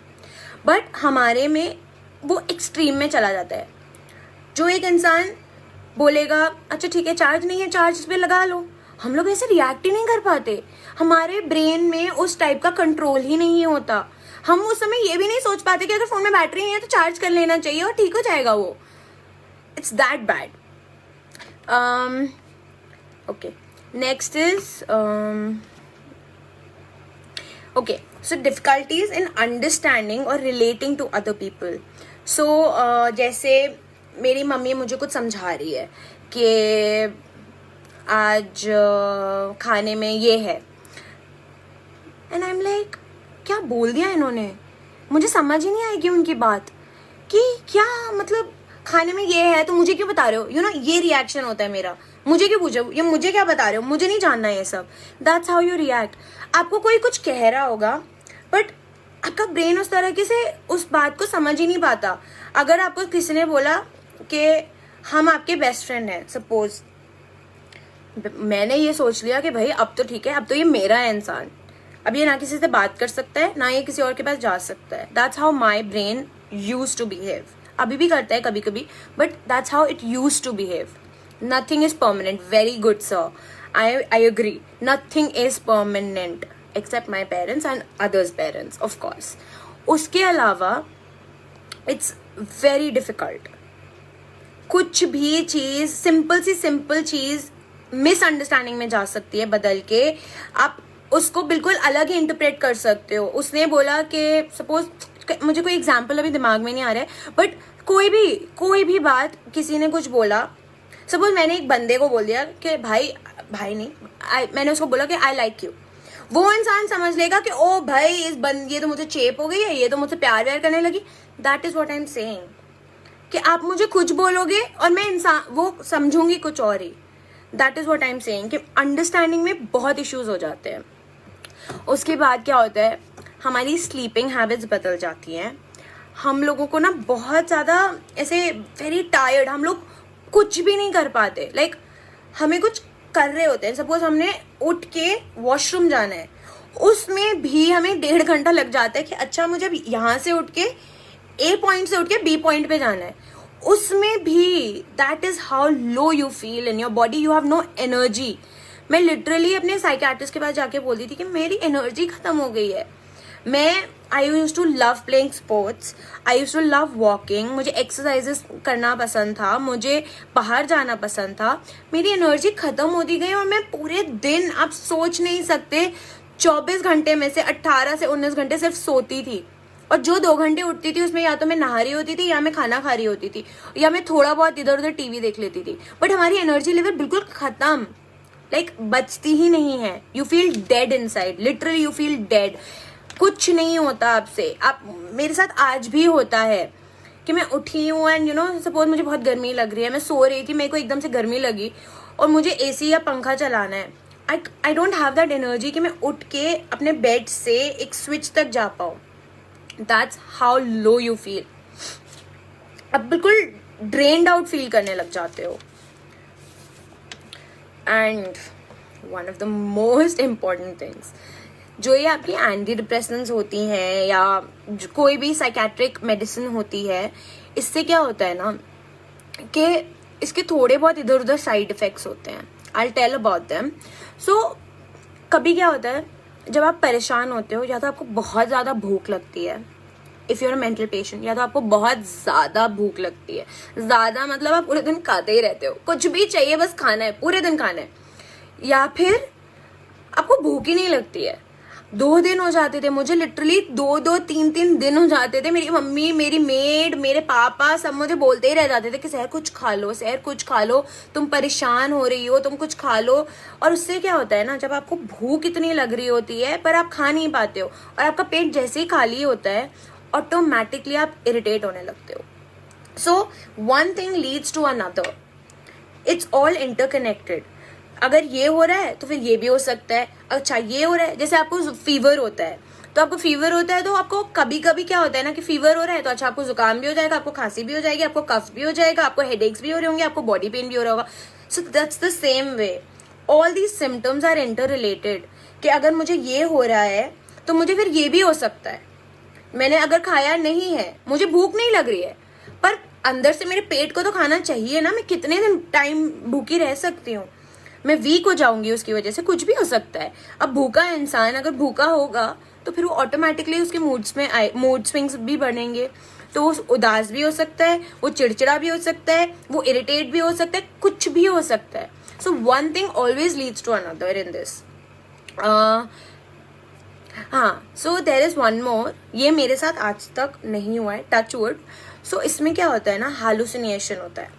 But हमारे में वो एक्सट्रीम में चला जाता है। जो एक इंसान बोलेगा अच्छा ठीक है चार्ज नहीं है, चार्ज इस पे लगा लो, हम लोग ऐसे रिएक्ट ही नहीं कर पाते। हमारे ब्रेन में उस टाइप का कंट्रोल ही नहीं होता। हम उस समय ये भी नहीं सोच पाते कि अगर फोन में बैटरी नहीं है तो चार्ज कर लेना चाहिए और ठीक हो जाएगा वो। It's that bad. Okay, next is okay, so difficulties in understanding or relating to other people. So जैसे मेरी मम्मी मुझे कुछ समझा रही है कि आज खाने में ये है, एंड आई एम लाइक क्या बोल दिया इन्होंने, मुझे समझ ही नहीं आएगी उनकी बात कि क्या मतलब खाने में ये है तो मुझे क्यों बता रहे हो, यू नो, ये रिएक्शन होता है मेरा। मुझे क्यों पूछो, ये मुझे क्या बता रहे हो, मुझे नहीं जानना ये सब। That's how you react. आपको कोई कुछ कह रहा होगा बट आपका ब्रेन उस तरह से उस बात को समझ ही नहीं पाता। अगर आपको किसी ने बोला कि हम आपके बेस्ट फ्रेंड हैं, सपोज मैंने ये सोच लिया कि भाई अब तो ठीक है, अब तो ये मेरा है इंसान, अब ये ना किसी से बात कर सकता है ना ये किसी और के पास जा सकता है। That's how my brain use to behave. अभी भी करता है कभी कभी, but that's how it use to behave. Nothing is permanent. Very good sir, I agree, nothing is permanent except my parents and others parents of course. उसके अलावा इट्स वेरी डिफिकल्ट। कुछ भी चीज, सिंपल सी सिंपल चीज मिसअंडरस्टैंडिंग में जा सकती है बदल के। आप उसको बिल्कुल अलग ही इंटरप्रेट कर सकते हो। उसने बोला कि सपोज, मुझे कोई एग्जाम्पल अभी दिमाग में नहीं आ रहा है, बट कोई भी बात किसी ने कुछ बोला, सपोज मैंने एक बंदे को बोल दिया कि भाई नहीं, मैंने उसको बोला कि आई लाइक यू, वो इंसान समझ लेगा कि ओ भाई ये तो मुझे चेप हो गई है, ये तो मुझसे प्यार व्यार करने लगी। That is what I am saying, कि आप मुझे कुछ बोलोगे और मैं वो समझूंगी कुछ और ही। That is what I am saying कि अंडरस्टैंडिंग में बहुत इश्यूज हो जाते हैं। उसके बाद क्या होता है, हमारी स्लीपिंग हैबिट्स बदल जाती हैं। हम लोगों को ना बहुत ज़्यादा ऐसे वेरी टायर्ड, हम लोग कुछ भी नहीं कर पाते। लाइक हमें कुछ कर रहे होते हैं, सपोज हमने उठ के वॉशरूम जाना है, उसमें भी हमें 1.5 घंटा लग जाता है कि अच्छा मुझे यहाँ से उठ के ए पॉइंट से उठ के बी पॉइंट पे जाना है। उसमें भी that is how low you feel in your body, you have no energy. मैं लिटरली अपने साइकियाट्रिस्ट के पास जाके बोलती थी कि मेरी एनर्जी खत्म हो गई है। I use to love playing sports, I use to love walking, मुझे एक्सरसाइजेस करना पसंद था, मुझे बाहर जाना पसंद था। मेरी एनर्जी खत्म होती गई और मैं पूरे दिन, आप सोच नहीं सकते, 24 घंटे में से 18 से 19 घंटे सिर्फ सोती थी। और जो 2 घंटे उठती थी उसमें या तो मैं नहा रही होती थी, या मैं खाना खा रही होती थी, या मैं थोड़ा बहुत इधर उधर टीवी देख लेती थी। बट हमारी एनर्जी लेवल बिल्कुल खत्म, लाइक बचती ही नहीं है। You feel dead inside, literally you feel dead. कुछ नहीं होता आपसे। आप, मेरे साथ आज भी होता है कि मैं उठी हूँ एंड यू नो, सपोज मुझे बहुत गर्मी लग रही है, मैं सो रही थी, मेरे को एकदम से गर्मी लगी और मुझे एसी या पंखा चलाना है। आई डोंट हैव दैट एनर्जी कि मैं उठ के अपने बेड से एक स्विच तक जा पाऊँ। That's how low you feel. अब बिल्कुल ड्रेन्ड आउट फील करने लग जाते हो। And one of the most important things, जो ये आपकी एंटी डिप्रेसेंट्स होती हैं या कोई भी साइकेट्रिक मेडिसिन होती है, इससे क्या होता है ना कि इसके थोड़े बहुत इधर उधर साइड इफेक्ट्स होते हैं। I tell about them. So कभी क्या होता है, जब आप परेशान होते हो, या तो आपको बहुत ज़्यादा भूख लगती है, if you are a mental patient, या तो आपको बहुत ज़्यादा भूख लगती है, ज़्यादा मतलब आप पूरे दिन खाते ही रहते हो, कुछ भी चाहिए बस खाना है, पूरे दिन खाना है। या फिर आपको भूख ही नहीं लगती है। 2 दिन हो जाते थे मुझे, लिटरली 2 3 दिन हो जाते थे। मेरी मम्मी, मेरी मेड, मेरे पापा सब मुझे बोलते ही रह जाते थे कि सहर कुछ खा लो, सहर कुछ खा लो, तुम परेशान हो रही हो, तुम कुछ खा लो। और उससे क्या होता है ना, जब आपको भूख इतनी लग रही होती है पर आप खा नहीं पाते हो और आपका पेट जैसे ही खाली होता है, ऑटोमेटिकली आप इरिटेट होने लगते हो। So one thing leads to another, it's all interconnected. अगर ये हो रहा है तो फिर ये भी हो सकता है। अच्छा ये हो रहा है, जैसे आपको फीवर होता है, तो आपको फीवर होता है तो आपको कभी कभी क्या होता है ना कि फीवर हो रहा है तो अच्छा आपको जुकाम भी हो जाएगा, आपको खांसी भी हो जाएगी, आपको कफ भी हो जाएगा, आपको हेडेक्स भी हो रहे होंगे, आपको बॉडी पेन भी हो रहा होगा। So that's the same way, all these symptoms are interrelated. कि अगर मुझे ये हो रहा है तो मुझे फिर ये भी हो सकता है। मैंने अगर खाया नहीं है, मुझे भूख नहीं लग रही है, पर अंदर से मेरे पेट को तो खाना चाहिए ना। मैं कितने दिन टाइम भूखी रह सकती हूँ? मैं वीक हो जाऊंगी उसकी वजह से, कुछ भी हो सकता है। अब भूखा इंसान अगर भूखा होगा तो फिर वो ऑटोमेटिकली उसके मूड स्विंग्स भी बनेंगे, तो वो उदास भी हो सकता है, वो चिड़चिड़ा भी हो सकता है, वो इरिटेट भी हो सकता है, कुछ भी हो सकता है। So one thing always leads to another in this. हाँ, so there is one more, ये मेरे साथ आज तक नहीं हुआ है, टच वुड। सो इसमें क्या होता है ना, हालुसिनेशन होता है।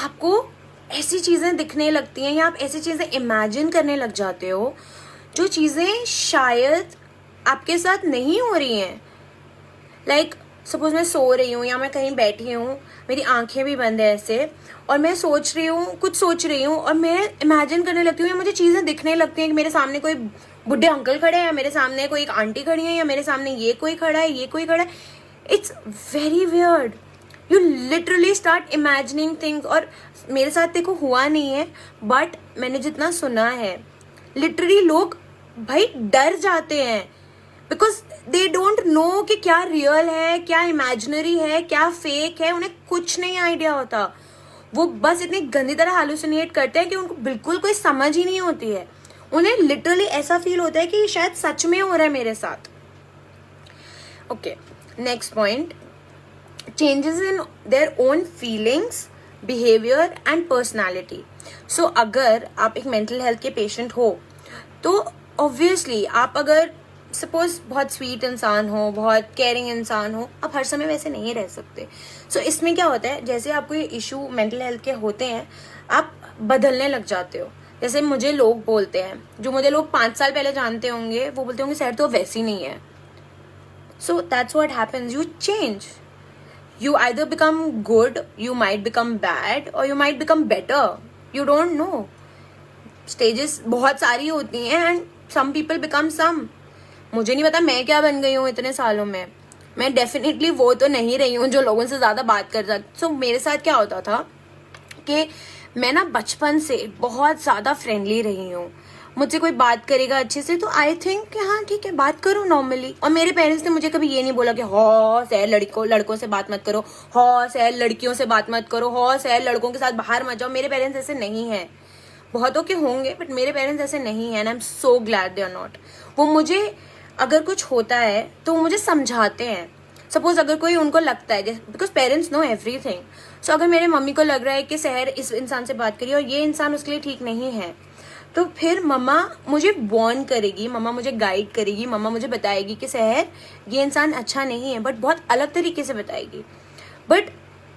आपको ऐसी चीजें दिखने लगती हैं या आप ऐसी चीजें इमेजिन करने लग जाते हो जो चीजें शायद आपके साथ नहीं हो रही हैं। लाइक सपोज मैं सो रही हूँ या मैं कहीं बैठी हूँ, मेरी आंखें भी बंद है ऐसे, और मैं सोच रही हूँ, कुछ सोच रही हूँ, और मैं इमेजिन करने लगती हूँ या मुझे चीजें दिखने लगती हैं कि मेरे सामने कोई बुढ़े अंकल खड़े हैं, या मेरे सामने कोई एक आंटी खड़ी है, या मेरे सामने ये कोई खड़ा है, ये कोई खड़ा है। It's very weird. You literally start imagining things. और मेरे साथ देखो हुआ नहीं है, बट मैंने जितना सुना है, लिटरली लोग भाई डर जाते हैं, बिकॉज दे डोंट नो कि क्या रियल है, क्या इमेजिनरी है, क्या फेक है। उन्हें कुछ नहीं आइडिया होता। वो बस इतनी गंदी तरह हालुसिनेट करते हैं कि उनको बिल्कुल कोई समझ ही नहीं होती है। उन्हें लिटरली ऐसा फील होता है कि शायद सच में हो रहा है मेरे साथ। Okay, next point, changes in their own feelings, behavior and personality. So अगर आप एक mental health के patient हो तो obviously आप अगर suppose बहुत sweet इंसान हो, बहुत caring इंसान हो, आप हर समय वैसे नहीं रह सकते। So इसमें क्या होता है, जैसे आपको ये issue mental health के होते हैं, आप बदलने लग जाते हो। जैसे मुझे लोग बोलते हैं, जो मुझे लोग 5 साल पहले जानते होंगे, वो बोलते होंगे सर तो वैसी नहीं है। So that's what happens, you change. You either become good, you might become bad, or you might become better. You don't know. Stages बहुत सारी होती हैं and some people become some. मुझे नहीं पता मैं क्या बन गई हूँ इतने सालों में। मैं डेफिनेटली वो तो नहीं रही हूँ जो लोगों से ज़्यादा बात कर सकती। सो मेरे साथ क्या होता था कि मैं ना बचपन से बहुत ज़्यादा फ्रेंडली रही हूँ। मुझसे कोई बात करेगा अच्छे से तो आई थिंक कि हाँ ठीक है, बात करो नॉर्मली। और मेरे पेरेंट्स ने मुझे कभी ये नहीं बोला कि हौ सैर लड़कों से बात मत करो, हौ सैर लड़कियों से बात मत करो, हौ सैर लड़कों के साथ बाहर मत जाओ। मेरे पेरेंट्स ऐसे नहीं है। बहुतों के होंगे बट मेरे पेरेंट्स ऐसे नहीं है, and I am so glad they are not. वो मुझे अगर कुछ होता है तो वो मुझे समझाते हैं। सपोज अगर कोई उनको लगता है, बिकॉज पेरेंट्स नो एवरीथिंग। सो अगर मेरे मम्मी को लग रहा है कि सहर इस इंसान से बात करिए और ये इंसान उसके लिए ठीक नहीं है, तो फिर मम्मा मुझे वार्न करेगी, मम्मा मुझे गाइड करेगी, मम्मा मुझे बताएगी कि सहर ये इंसान अच्छा नहीं है, बट बहुत अलग तरीके से बताएगी। But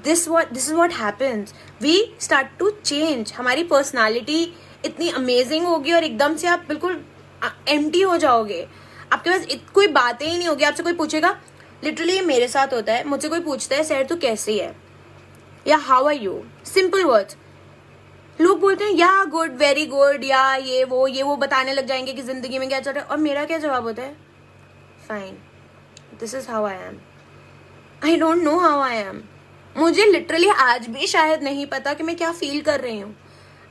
this is what happens, we start to change. हमारी पर्सनालिटी इतनी अमेजिंग होगी और एकदम से आप बिल्कुल एम्प्टी हो जाओगे। आपके पास कोई बातें ही नहीं होगी। आपसे कोई पूछेगा, लिटरली मेरे साथ होता है, मुझसे कोई पूछता है सहर तू कैसी है या how are you, simple words, लोग बोलते हैं या गुड, वेरी गुड, या ये वो बताने लग जाएंगे कि जिंदगी में क्या चल रहा है। और मेरा क्या जवाब होता है, fine, this is how I am, I don't know how I am. मुझे लिटरली आज भी शायद नहीं पता कि मैं क्या फील कर रही हूँ।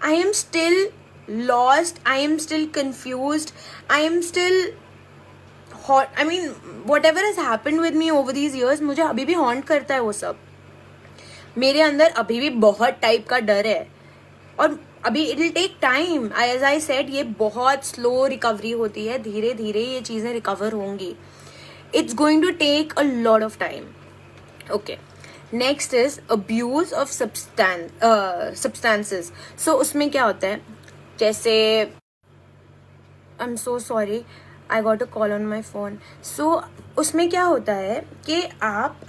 I am still lost, I am still confused, I am still hot. I mean what ever has happened with me over these years, मुझे अभी भी हॉन्ट करता है वो सब। मेरे अंदर अभी भी बहुत टाइप का डर है और अभी it will take time. As I said, ये बहुत स्लो रिकवरी होती है, धीरे धीरे ये चीज़ें रिकवर होंगी। It's going to take a lot of time. Okay, next is abuse of substances. So उसमें क्या होता है, जैसे I am so sorry, I got a call on my phone. So उसमें क्या होता है कि आप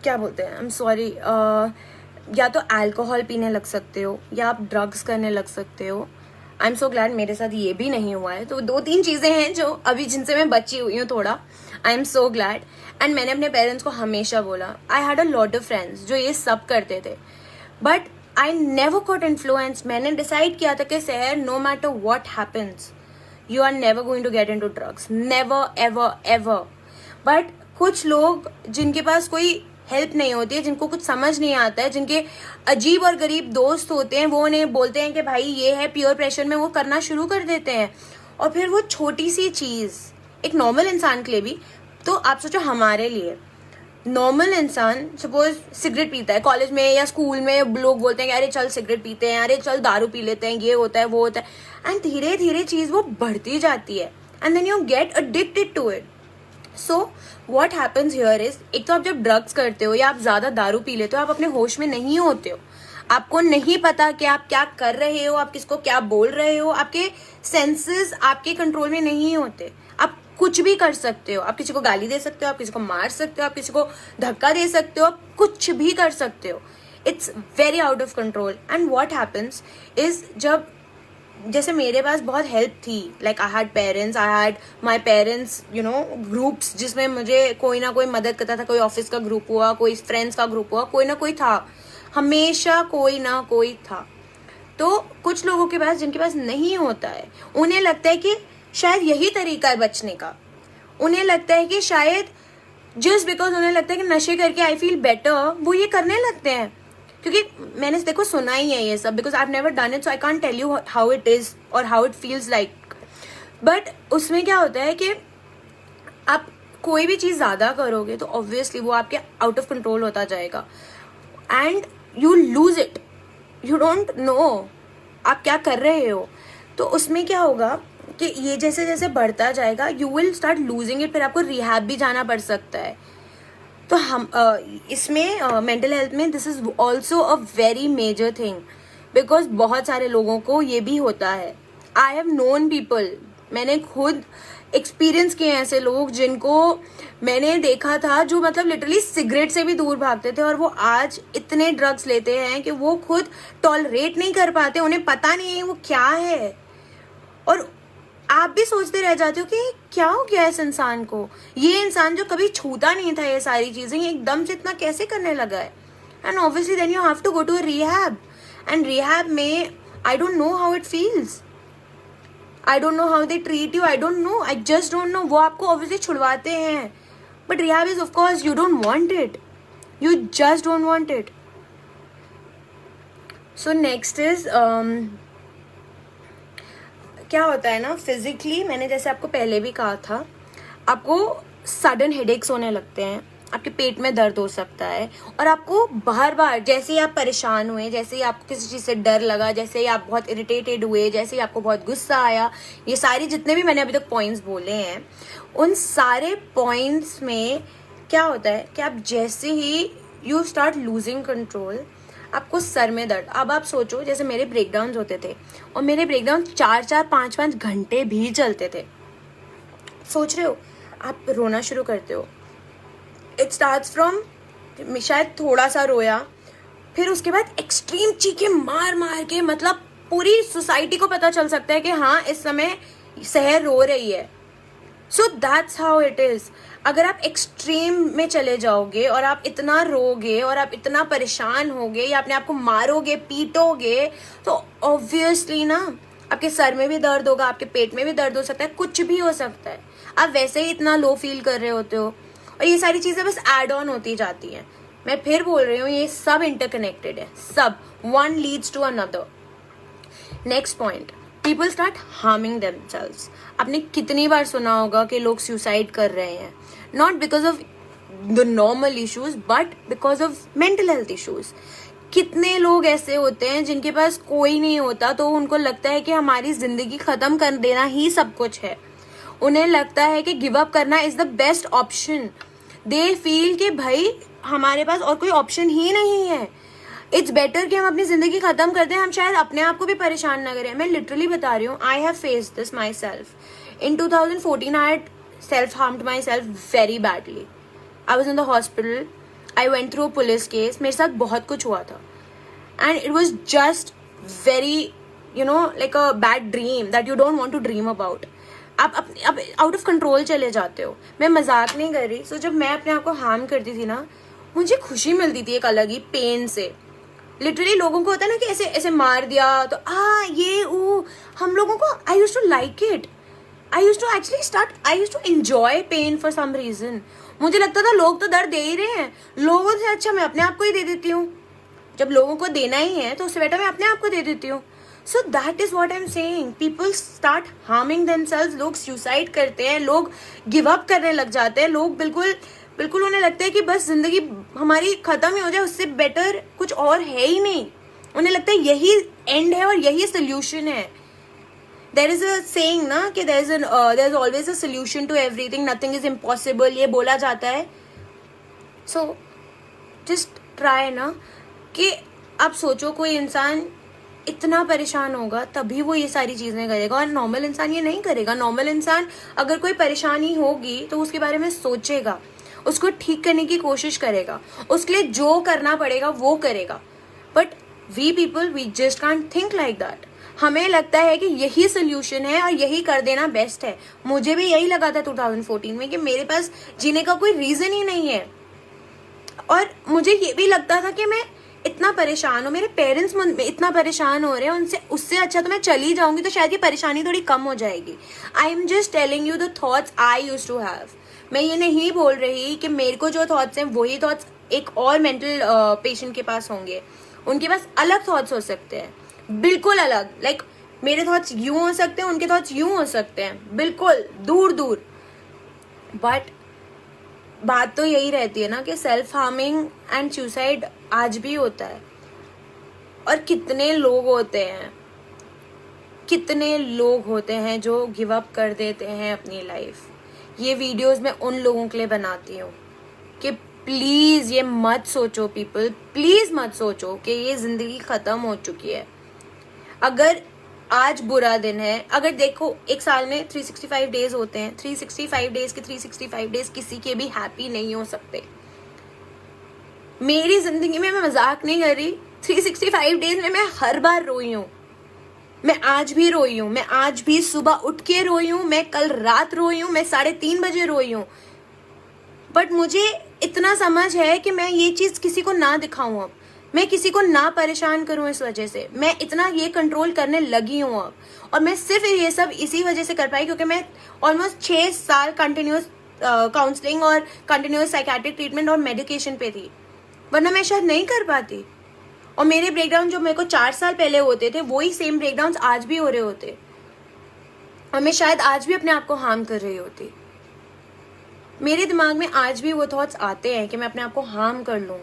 क्या बोलते हैं, आई एम सॉरी, या तो अल्कोहल पीने लग सकते हो या आप ड्रग्स करने लग सकते हो। आई एम सो ग्लैड मेरे साथ ये भी नहीं हुआ है। तो 2-3 चीज़ें हैं जो अभी जिनसे मैं बची हुई हूँ थोड़ा। I am so glad. And मैंने अपने पेरेंट्स को हमेशा बोला, I had a lot of friends जो ये सब करते थे, but I never got influence. मैंने डिसाइड किया था कि Sahar, no matter what happens, you are never going to get into drugs, never ever ever. But कुछ लोग जिनके पास कोई हेल्प नहीं होती है, जिनको कुछ समझ नहीं आता है, जिनके अजीब और गरीब दोस्त होते हैं, वो उन्हें बोलते हैं कि भाई ये है, पीयर प्रेशर में वो करना शुरू कर देते हैं। और फिर वो छोटी सी चीज़ एक नॉर्मल इंसान के लिए भी, तो आप सोचो हमारे लिए नॉर्मल इंसान सपोज सिगरेट पीता है कॉलेज में या स्कूल में, लोग बोलते हैं कि अरे चल सिगरेट पीते हैं, अरे चल दारू पी लेते हैं, ये होता है वो होता है, एंड धीरे धीरे चीज वो बढ़ती जाती है and then you get addicted to it. So what happens here is, एक तो आप जब ड्रग्स करते हो या आप ज्यादा दारू पी लेते हो, आप अपने होश में नहीं होते हो, आपको नहीं पता कि आप क्या कर रहे हो, आप किसको क्या बोल रहे हो, आपके सेंसेस आपके कंट्रोल में नहीं होते, आप कुछ भी कर सकते हो, आप किसी को गाली दे सकते हो, आप किसी को मार सकते हो, आप किसी को धक्का दे सकते हो, आप कुछ भी कर सकते हो. It's very out of control. And what happens is, जब जैसे मेरे पास बहुत हेल्प थी, like I had parents, I had my parents you know groups, जिसमें मुझे कोई ना कोई मदद करता था, कोई ऑफिस का ग्रुप हुआ, कोई फ्रेंड्स का ग्रुप हुआ, कोई ना कोई था, हमेशा कोई ना कोई था. तो कुछ लोगों के पास, जिनके पास नहीं होता है, उन्हें लगता है कि शायद यही तरीका है बचने का. उन्हें लगता है कि शायद जस्ट बिकॉज उन्हें लगता है कि नशे करके आई फील बेटर, वो ये करने लगते हैं. क्योंकि मैंने देखो सुना ही है ये सब, because I have never done it, so I can't tell you how it is और how it feels like. But उसमें क्या होता है कि आप कोई भी चीज़ ज़्यादा करोगे तो ऑब्वियसली वो आपके आउट ऑफ कंट्रोल होता जाएगा and you lose it, you don't know आप क्या कर रहे हो. तो उसमें क्या होगा कि ये जैसे जैसे बढ़ता जाएगा, you will start losing it, फिर आपको रिहैब भी जाना पड़ सकता है. तो हम इसमें मेंटल हेल्थ में this is also a very major thing, because बहुत सारे लोगों को ये भी होता है. आई हैव नोन पीपल, मैंने खुद एक्सपीरियंस किए हैं ऐसे लोग जिनको मैंने देखा था, जो मतलब लिटरली सिगरेट से भी दूर भागते थे और वो आज इतने ड्रग्स लेते हैं कि वो खुद टॉलरेट नहीं कर पाते, उन्हें पता नहीं है वो क्या है. और आप भी सोचते रह जाते हो कि क्या हो गया इस इंसान को, ये इंसान जो कभी छूता नहीं था ये सारी चीजें, ये एकदम से इतना कैसे करने लगा है. And obviously then you have to go to a rehab, and rehab में I don't know how it feels, I don't know how they treat you, I don't know, I just don't know. वो आपको ऑब्वियसली छुड़वाते हैं, but rehab is of course you don't want it, you just don't want it. So next is क्या होता है ना, फिजिकली मैंने जैसे आपको पहले भी कहा था, आपको सडन हेडेक्स होने लगते हैं, आपके पेट में दर्द हो सकता है, और आपको बार बार जैसे ही आप परेशान हुए, जैसे ही आपको किसी चीज़ से डर लगा, जैसे ही आप बहुत इरिटेटेड हुए, जैसे ही आपको बहुत गुस्सा आया, ये सारी जितने भी मैंने अभी तक पॉइंट्स बोले हैं, उन सारे पॉइंट्स में क्या होता है कि आप जैसे ही यू स्टार्ट लूजिंग कंट्रोल, आपको सर में दर्द. अब आप सोचो, जैसे मेरे ब्रेकडाउन होते थे और मेरे ब्रेकडाउन 4-4, 5-5 घंटे भी चलते थे. सोच रहे हो, आप रोना शुरू करते हो, इट स्टार्ट्स फ्रॉम शायद थोड़ा सा रोया, फिर उसके बाद एक्सट्रीम चीखें मार मार के, मतलब पूरी सोसाइटी को पता चल सकता है कि हाँ इस समय शहर रो रही है. So that's how it is. अगर आप एक्सट्रीम में चले जाओगे और आप इतना रोगे और आप इतना परेशान होगे या अपने आप को मारोगे, पीटोगे, तो ऑब्वियसली ना आपके सर में भी दर्द होगा, आपके पेट में भी दर्द हो सकता है, कुछ भी हो सकता है. आप वैसे ही इतना लो फील कर रहे होते हो, और ये सारी चीजें बस एड ऑन होती जाती हैं. मैं फिर बोल रही हूँ, ये सब इंटरकनेक्टेड है, सब, one leads to another. Next point, people start harming themselves. आपने कितनी बार सुना होगा कि लोग सुसाइड कर रहे हैं, not because of the normal issues but because of mental health issues. कितने लोग ऐसे होते हैं जिनके पास कोई नहीं होता, तो उनको लगता है कि हमारी जिंदगी खत्म कर देना ही सब कुछ है. उन्हें लगता है कि गिव अप करना is the best option. They feel कि भाई हमारे पास और कोई ऑप्शन ही नहीं है, इट्स बेटर कि हम अपनी जिंदगी खत्म कर दें, हम शायद अपने आप को भी परेशान ना करें. मैं लिटरली बता रही हूँ, I have faced this myself. In 2014 I had self harmed myself very badly. I was in the hospital, I went through a police case, मेरे साथ बहुत कुछ हुआ था, and it was just very you know like a bad dream that you don't want to dream about. आप आउट ऑफ कंट्रोल चले जाते हो. मैं मजाक नहीं कर रही. सो जब मैं अपने आप को हार्म करती थी ना, मुझे खुशी मिलती थी एक अलग ही पेन से. लिटरली लोगों को होता है ना कि ऐसे ऐसे मार दिया तो ये हम लोगों को, I used to like it, I used to actually I used to enjoy pain for some reason. मुझे लगता था लोग तो दर्द दे ही रहे हैं, लोगों से अच्छा मैं अपने आप को ही दे देती हूँ. जब लोगों को देना ही है तो उससे बेटर मैं अपने आप को दे देती हूँ. So that is what I am saying, people start harming themselves, लोग सुसाइड करते हैं, लोग गिव अप करने लग जाते हैं, लोग बिल्कुल उन्हें लगता है कि बस जिंदगी हमारी खत्म ही हो जाए, उससे बेटर कुछ और है ही नहीं, उन्हें लगता है यही एंड है और यही सोल्यूशन है. देयर इज अ सेइंग ना कि there is always a solution to everything, nothing is impossible, ये बोला जाता है. सो जस्ट ट्राई ना कि आप सोचो कोई इंसान इतना परेशान होगा तभी वो ये सारी चीजें करेगा, और नॉर्मल इंसान ये नहीं करेगा. नॉर्मल इंसान अगर कोई परेशानी होगी तो उसके बारे में सोचेगा, उसको ठीक करने की कोशिश करेगा, उसके लिए जो करना पड़ेगा वो करेगा. But we people we just can't think like that. हमें लगता है कि यही सोल्यूशन है और यही कर देना बेस्ट है. मुझे भी यही लगा था 2014 में कि मेरे पास जीने का कोई रीजन ही नहीं है, और मुझे ये भी लगता था कि मैं इतना परेशान हूँ, मेरे पेरेंट्स इतना परेशान हो रहे हैं, उनसे उससे अच्छा तो मैं चली जाऊंगी तो शायद ये परेशानी थोड़ी कम हो जाएगी. I am just telling you the thoughts I used to have. मैं ये नहीं बोल रही कि मेरे को जो थॉट्स हैं वही थॉट्स एक और मेंटल पेशेंट के पास होंगे. उनके पास अलग थॉट्स हो सकते हैं, बिल्कुल अलग. लाइक मेरे थॉट्स यूं हो सकते हैं, उनके थॉट्स यूं हो सकते हैं, बिल्कुल दूर दूर. बट बात तो यही रहती है ना कि सेल्फ हार्मिंग एंड सुसाइड आज भी होता है. और कितने लोग होते हैं जो गिव अप कर देते हैं अपनी लाइफ. ये वीडियोस मैं उन लोगों के लिए बनाती हूँ कि प्लीज ये मत सोचो पीपल, प्लीज मत सोचो कि ये जिंदगी खत्म हो चुकी है. अगर आज बुरा दिन है, अगर देखो एक साल में 365 डेज होते हैं, 365 डेज के 365 डेज किसी के भी हैप्पी नहीं हो सकते. मेरी जिंदगी में, मैं मजाक नहीं कर रही, 365 डेज में मैं हर बार रोई हूँ. मैं आज भी रोई हूँ, मैं आज भी सुबह उठ के रोई हूँ, मैं कल रात रोई हूँ, मैं 3:30 बजे रोई हूँ. बट मुझे इतना समझ है कि मैं ये चीज किसी को ना दिखाऊं, अब मैं किसी को ना परेशान करूं. इस वजह से मैं इतना ये कंट्रोल करने लगी हूं अब. और मैं सिर्फ ये सब इसी वजह से कर पाई क्योंकि मैं ऑलमोस्ट 6 साल कंटिन्यूस काउंसलिंग और कंटिन्यूस साइकेट्रिक ट्रीटमेंट और मेडिकेशन पे थी, वरना मैं शायद नहीं कर पाती. और मेरे ब्रेकडाउन जो मेरे को 4 साल पहले होते थे वही सेम ब्रेकडाउन आज भी हो रहे होते, और मैं शायद आज भी अपने आप को हार्म कर रही होती. मेरे दिमाग में आज भी वो थॉट्स आते हैं कि मैं अपने आप को हार्म कर लूं.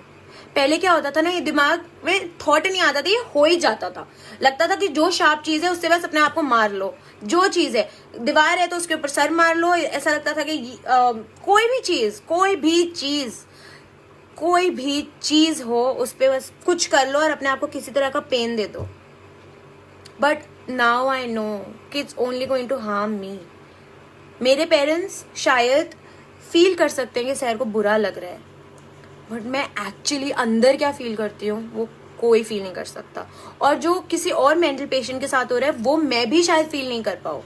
पहले क्या होता था ना, ये दिमाग में थॉट नहीं आता था, ये हो ही जाता था. लगता था कि जो शार्प चीज है उससे बस अपने आप को मार लो, जो चीज है, दीवार है तो उसके ऊपर सर मार लो. ऐसा लगता था कि कोई भी चीज हो उस पर बस कुछ कर लो और अपने आप को किसी तरह का पेन दे दो. बट नाउ आई नो कि it's only going to harm me. मेरे पेरेंट्स शायद फील कर सकते हैं कि सैर को बुरा लग रहा है, बट मैं एक्चुअली अंदर क्या फील करती हूँ वो कोई फील नहीं कर सकता. और जो किसी और मेंटल पेशेंट के साथ हो रहा है वो मैं भी शायद फील नहीं कर पाऊँ.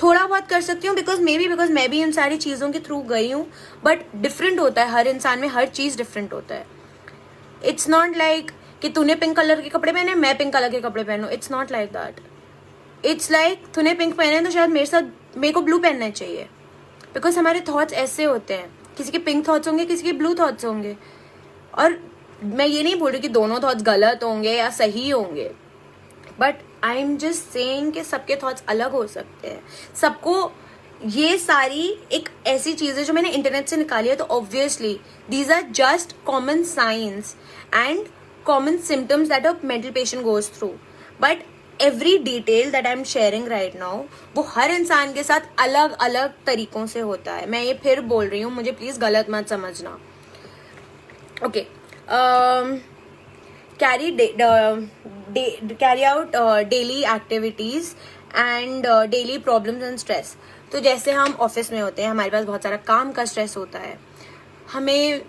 थोड़ा बहुत कर सकती हूँ बिकॉज मैं भी इन सारी चीज़ों के थ्रू गई हूँ. बट डिफरेंट होता है, हर इंसान में हर चीज़ डिफरेंट होता है. इट्स नॉट लाइक कि तूने पिंक कलर के कपड़े पहने, मैं पिंक कलर के कपड़े पहनूं. It's not like that. It's like तूने पिंक पहने तो शायद मेरे को ब्लू पहनना चाहिए. बिकॉज हमारे थॉट्स ऐसे होते हैं, किसी के पिंक थॉट्स होंगे, किसी के ब्लू थॉट्स होंगे. और मैं ये नहीं बोल रही कि दोनों थॉट्स गलत होंगे या सही होंगे, but I am just saying कि सबके थॉट्स अलग हो सकते हैं. सबको ये सारी एक ऐसी चीज़ है जो मैंने इंटरनेट से निकाली है, तो obviously these are just common signs and common symptoms that a mental patient goes through. But every detail that I am sharing right now वो हर इंसान के साथ अलग अलग तरीकों से होता है. मैं ये फिर बोल रही हूँ, मुझे प्लीज गलत मत समझना. Okay, carry out daily activities and daily problems and stress. तो जैसे हम ऑफिस में होते हैं, हमारे पास बहुत सारा काम का स्ट्रेस होता है, हमें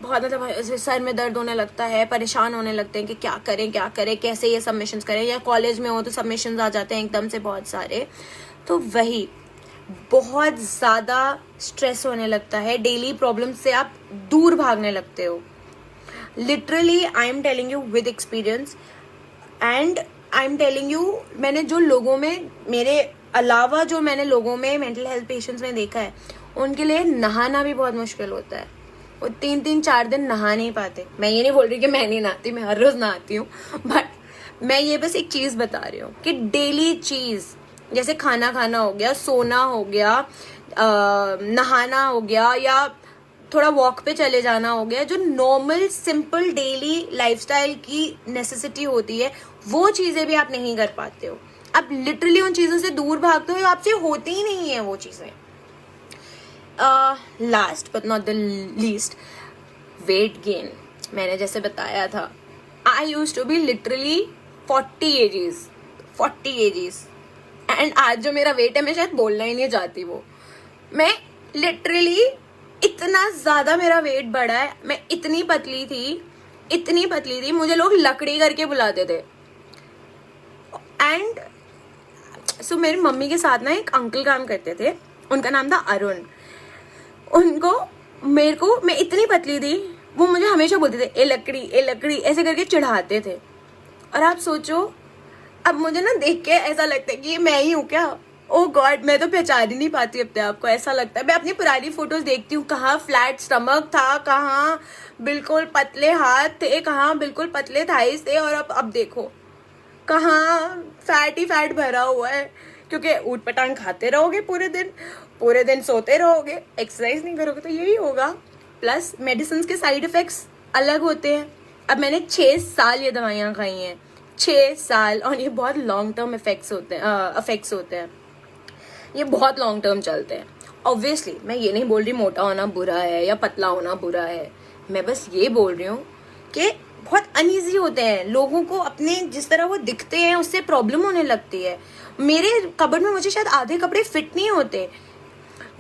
बहुत मतलब सर में दर्द होने लगता है, परेशान होने लगते हैं कि क्या करें, कैसे ये सबमिशंस करें. या कॉलेज में हो तो सबमिशंस आ जाते हैं एकदम से बहुत सारे, तो वही बहुत ज़्यादा स्ट्रेस होने लगता है. डेली प्रॉब्लम से आप दूर भागने लगते हो. Literally I am telling you with experience and I am telling you, मैंने जो लोगों में, मेरे अलावा जो मैंने लोगों में मेंटल हेल्थ पेशेंट्स में देखा है, उनके लिए नहाना भी बहुत मुश्किल होता है. वो 3-4 दिन नहा नहीं पाते. मैं ये नहीं बोल रही कि मैं नहीं नहाती, मैं हर रोज नहाती हूँ, बट मैं ये बस एक चीज बता रही हूँ कि डेली चीज जैसे खाना खाना हो गया, सोना हो गया, नहाना हो गया, या थोड़ा वॉक पे चले जाना हो गया, जो नॉर्मल सिंपल डेली लाइफस्टाइल की नेसेसिटी होती है, वो चीजें भी आप नहीं कर पाते हो। आप लिटरली उन चीजों से दूर भागते हो, आपसे होती ही नहीं है वो चीजें। Last but not the least, weight gain. मैंने जैसे बताया था, I use to be literally 40 kgs and आज जो मेरा वेट है मैं शायद बोलना ही नहीं चाहती वो। मैं लिटरली इतना ज्यादा मेरा वेट बढ़ा है, मैं इतनी पतली थी, मुझे लोग लकड़ी करके बुलाते थे। एंड सो मेरी मम्मी के साथ ना एक अंकल काम करते थे, उनका नाम था अरुण। मैं इतनी पतली थी, वो मुझे हमेशा बोलते थे ए लकड़ी ऐसे करके चिढ़ाते थे। और आप सोचो, अब मुझे ना देख के ऐसा लगता है कि ये मैं ही हूँ क्या? ओ गॉड, मैं तो पहचान ही नहीं पाती अपने आप को। ऐसा लगता है, मैं अपनी पुरानी फोटोज देखती हूँ, कहाँ फ्लैट स्टमक था, कहाँ बिल्कुल पतले हाथ थे, कहाँ बिल्कुल पतले थाइस थे, और अब देखो कहाँ फैट ही फैट भरा हुआ है। क्योंकि ऊट पटांग खाते रहोगे पूरे दिन सोते रहोगे, एक्सरसाइज नहीं करोगे तो यही होगा। प्लस मेडिसिन के साइड इफेक्ट्स अलग होते हैं। अब मैंने 6 साल ये दवाइयाँ खाई हैं, 6 साल, और ये बहुत लॉन्ग टर्म इफेक्ट्स होते हैं, ये बहुत लॉन्ग टर्म चलते हैं। ऑब्वियसली मैं ये नहीं बोल रही मोटा होना बुरा है या पतला होना बुरा है, मैं बस ये बोल रही हूँ कि बहुत अनईजी होते हैं लोगों को, अपने जिस तरह वो दिखते हैं उससे प्रॉब्लम होने लगती है। मेरे कबर्ड में मुझे शायद आधे कपड़े फिट नहीं होते।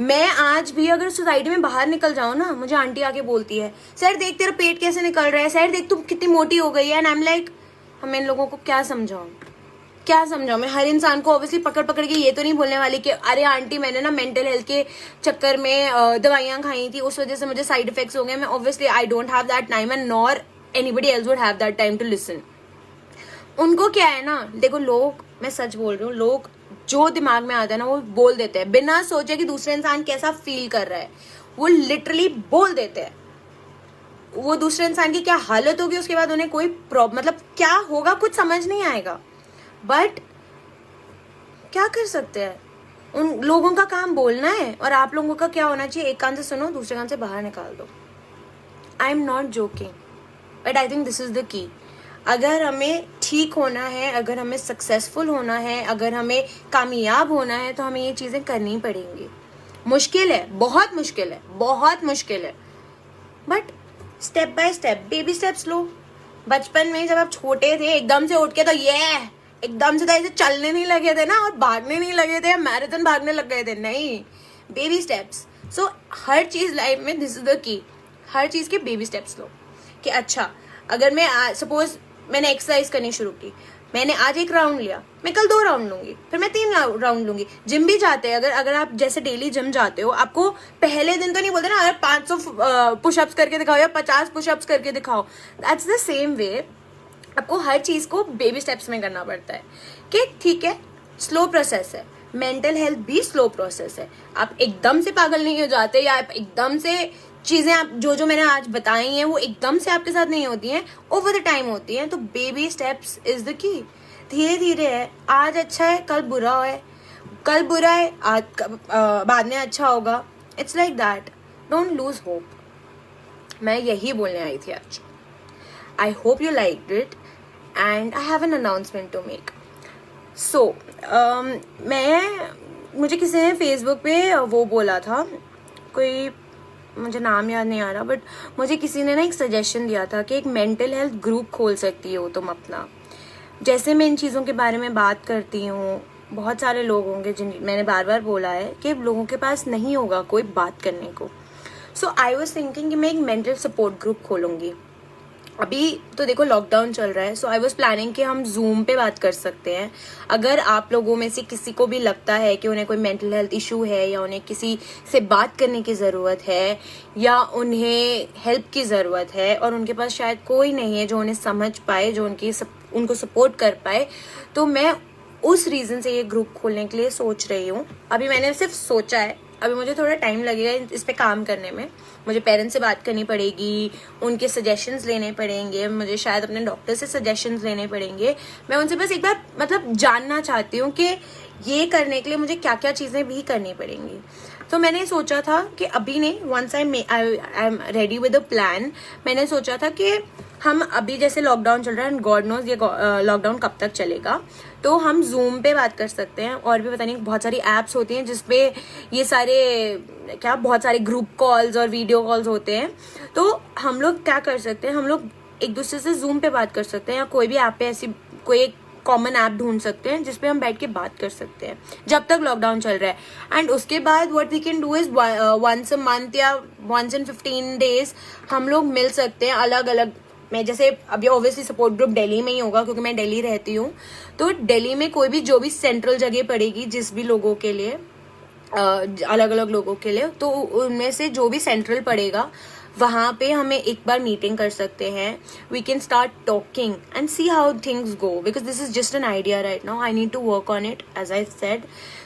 मैं आज भी अगर सोसाइटी में बाहर निकल जाऊँ ना, मुझे आंटी आके बोलती है, सर देख तेरा पेट कैसे निकल रहा है, सर देख तुम कितनी मोटी हो गई है। एंड आई एम लाइक, मैं इन लोगों को क्या समझाऊँ? मैं हर इंसान को ऑब्वियसली पकड़ के ये तो नहीं बोलने वाली कि अरे आंटी मैंने ना मेंटल हेल्थ के चक्कर में दवाइयाँ खाई थी, उस वजह से मुझे साइड इफेक्ट्स हो गए। मैं obviously I don't have that time and nor anybody else would have that time to listen. उनको क्या है ना, देखो लोग, मैं सच बोल रही हूँ, लोग जो दिमाग में आता है ना वो बोल देते हैं बिना सोचे कि दूसरे इंसान कैसा फील कर रहा है। वो लिटरली बोल देते हैं, वो दूसरे इंसान की क्या हालत होगी उसके बाद उन्हें कोई मतलब क्या होगा कुछ समझ नहीं आएगा। बट क्या कर सकते हैं, उन लोगों का काम बोलना है, और आप लोगों का क्या होना चाहिए, एक कान से सुनो दूसरे कान से बाहर निकाल दो। आई am not joking, but I think this is the key. अगर हमें ठीक होना है, अगर हमें सक्सेसफुल होना है, अगर हमें कामयाब होना है, तो हमें ये चीज़ें करनी पड़ेंगी। मुश्किल है, बहुत मुश्किल है, but step by step, baby steps लो। बचपन में जब आप छोटे थे एकदम से उठ के तो एकदम से तो ऐसे चलने नहीं लगे थे ना, और भागने नहीं लगे थे, मैराथन भागने लग गए थे, नहीं, बेबी स्टेप्स। सो हर चीज़ लाइफ में दिस इज द की, हर चीज़ के बेबी स्टेप्स लो। कि अच्छा, अगर मैं सपोज मैंने एक्सरसाइज करनी शुरू की, मैंने आज 1 राउंड लिया, मैं कल 2 राउंड लूंगी, फिर मैं 3 राउंड लूंगी। जिम भी जाते हैं, अगर आप जैसे डेली जिम जाते हो, आपको पहले दिन तो नहीं बोलते ना अगर 500 पुशअप्स करके दिखाओ या 50 पुशअप्स करके दिखाओ। दैट्स द सेम वे, आपको हर चीज को बेबी स्टेप्स में करना पड़ता है। कि ठीक है, स्लो प्रोसेस है, मेंटल हेल्थ भी स्लो प्रोसेस है। आप एकदम से पागल नहीं हो जाते, या आप एकदम से चीजें आप जो मैंने आज बताई हैं वो एकदम से आपके साथ नहीं होती हैं, ओवर द टाइम होती हैं। तो baby steps is the key. धीरे धीरे है, आज अच्छा है कल बुरा है, आज बाद में अच्छा होगा। It's like that, don't lose hope. मैं यही बोलने आई थी आज। I hope you liked it and I have an announcement to make. So मुझे किसी ने फेसबुक पे वो बोला था, कोई मुझे नाम याद नहीं आ रहा, बट मुझे किसी ने ना एक सजेशन दिया था कि एक मेंटल हेल्थ ग्रुप खोल सकती हो तुम अपना। जैसे मैं इन चीज़ों के बारे में बात करती हूँ, बहुत सारे लोग होंगे जिन मैंने बार बार बोला है कि लोगों के पास नहीं होगा कोई बात करने को। सो आई वाज थिंकिंग कि मैं एक मेंटल सपोर्ट ग्रुप खोलूँगी। अभी तो देखो लॉकडाउन चल रहा है, सो आई वाज प्लानिंग कि हम जूम पे बात कर सकते हैं। अगर आप लोगों में से किसी को भी लगता है कि उन्हें कोई मेंटल हेल्थ इशू है, या उन्हें किसी से बात करने की ज़रूरत है, या उन्हें हेल्प की ज़रूरत है, और उनके पास शायद कोई नहीं है जो उन्हें समझ पाए, जो उनको सपोर्ट कर पाए, तो मैं उस रीज़न से ये ग्रुप खोलने के लिए सोच रही हूँ। अभी मैंने सिर्फ सोचा है, अभी मुझे थोड़ा टाइम लगेगा इस पे काम करने में। मुझे पेरेंट्स से बात करनी पड़ेगी, उनके सजेशंस लेने पड़ेंगे, मुझे शायद अपने डॉक्टर से सजेशंस लेने पड़ेंगे। मैं उनसे बस एक बार मतलब जानना चाहती हूँ कि ये करने के लिए मुझे क्या क्या चीज़ें भी करनी पड़ेंगी। तो मैंने सोचा था कि अभी नहीं, once I am ready with a plan, मैंने सोचा था कि हम अभी जैसे लॉकडाउन चल रहा है एंड गॉड नोज ये लॉकडाउन कब तक चलेगा, तो हम जूम पे बात कर सकते हैं। और भी पता नहीं बहुत सारी एप्स होती हैं जिसपे ये सारे बहुत सारे ग्रुप कॉल्स और वीडियो कॉल्स होते हैं। तो हम लोग क्या कर सकते हैं, हम लोग एक दूसरे से जूम पे बात कर सकते हैं या कोई भी ऐप पे ऐसी कोई एक कॉमन ऐप ढूंढ सकते हैं जिसपे हम बैठ के बात कर सकते हैं जब तक लॉकडाउन चल रहा है। एंड उसके बाद what we can do is once a month या वंस इन 15 days हम लोग मिल सकते हैं अलग अलग। मैं जैसे अभी ऑब्वियसली सपोर्ट ग्रुप दिल्ली में ही होगा क्योंकि मैं दिल्ली रहती हूँ, तो दिल्ली में कोई भी जो भी सेंट्रल जगह पड़ेगी जिस भी लोगों के लिए अलग अलग लोगों के लिए, तो उनमें से जो भी सेंट्रल पड़ेगा वहाँ पे हमें एक बार मीटिंग कर सकते हैं। We can start talking and see how things go because this is just an idea right now, I need to work on it as I said.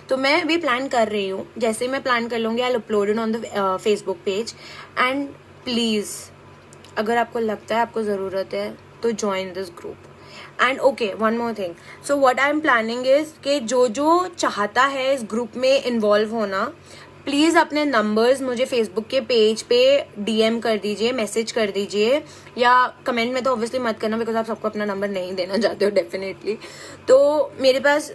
तो मैं भी प्लान कर रही हूँ, जैसे मैं प्लान कर लूँगी I upload it on the Facebook page. And please अगर आपको लगता है आपको ज़रूरत है तो join this group. And okay one more thing, so what I am planning is कि जो जो चाहता है इस ग्रुप में इन्वॉल्व होना, प्लीज़ अपने नंबर्स मुझे फेसबुक के पेज पे डीएम कर दीजिए, मैसेज कर दीजिए, या कमेंट में तो ऑब्वियसली मत करना बिकॉज आप सबको अपना नंबर नहीं देना चाहते हो डेफिनेटली। तो मेरे पास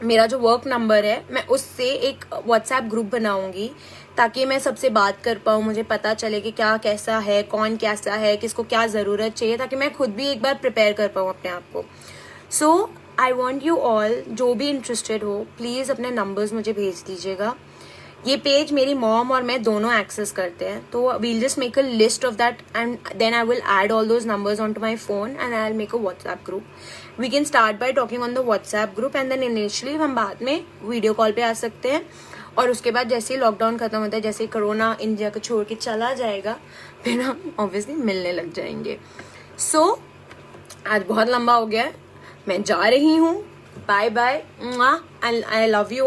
मेरा जो वर्क नंबर है मैं उससे एक व्हाट्सएप ग्रुप बनाऊंगी ताकि मैं सबसे बात कर पाऊँ, मुझे पता चले कि क्या कैसा है, कौन कैसा है, किसको क्या ज़रूरत चाहिए, ताकि मैं खुद भी एक बार प्रिपेयर कर पाऊँ अपने आप को। सो आई वॉन्ट यू ऑल, जो भी इंटरेस्टेड हो प्लीज़ अपने नंबर्स मुझे भेज दीजिएगा। ये पेज मेरी मॉम और मैं दोनों एक्सेस करते हैं, तो we'll just make a list of that and then I will add all those numbers on to my phone and I will make a WhatsApp group. We can start by talking on the WhatsApp group and then initially हम बाद में वीडियो कॉल पे आ सकते हैं। और उसके बाद जैसे ही लॉकडाउन खत्म होता है, जैसे ही कोरोना इंडिया को छोड़ के चला जाएगा, फिर हम ऑब्वियसली मिलने लग जाएंगे। सो आज बहुत लंबा हो गया है, मैं जा रही हूँ, bye bye, I love you.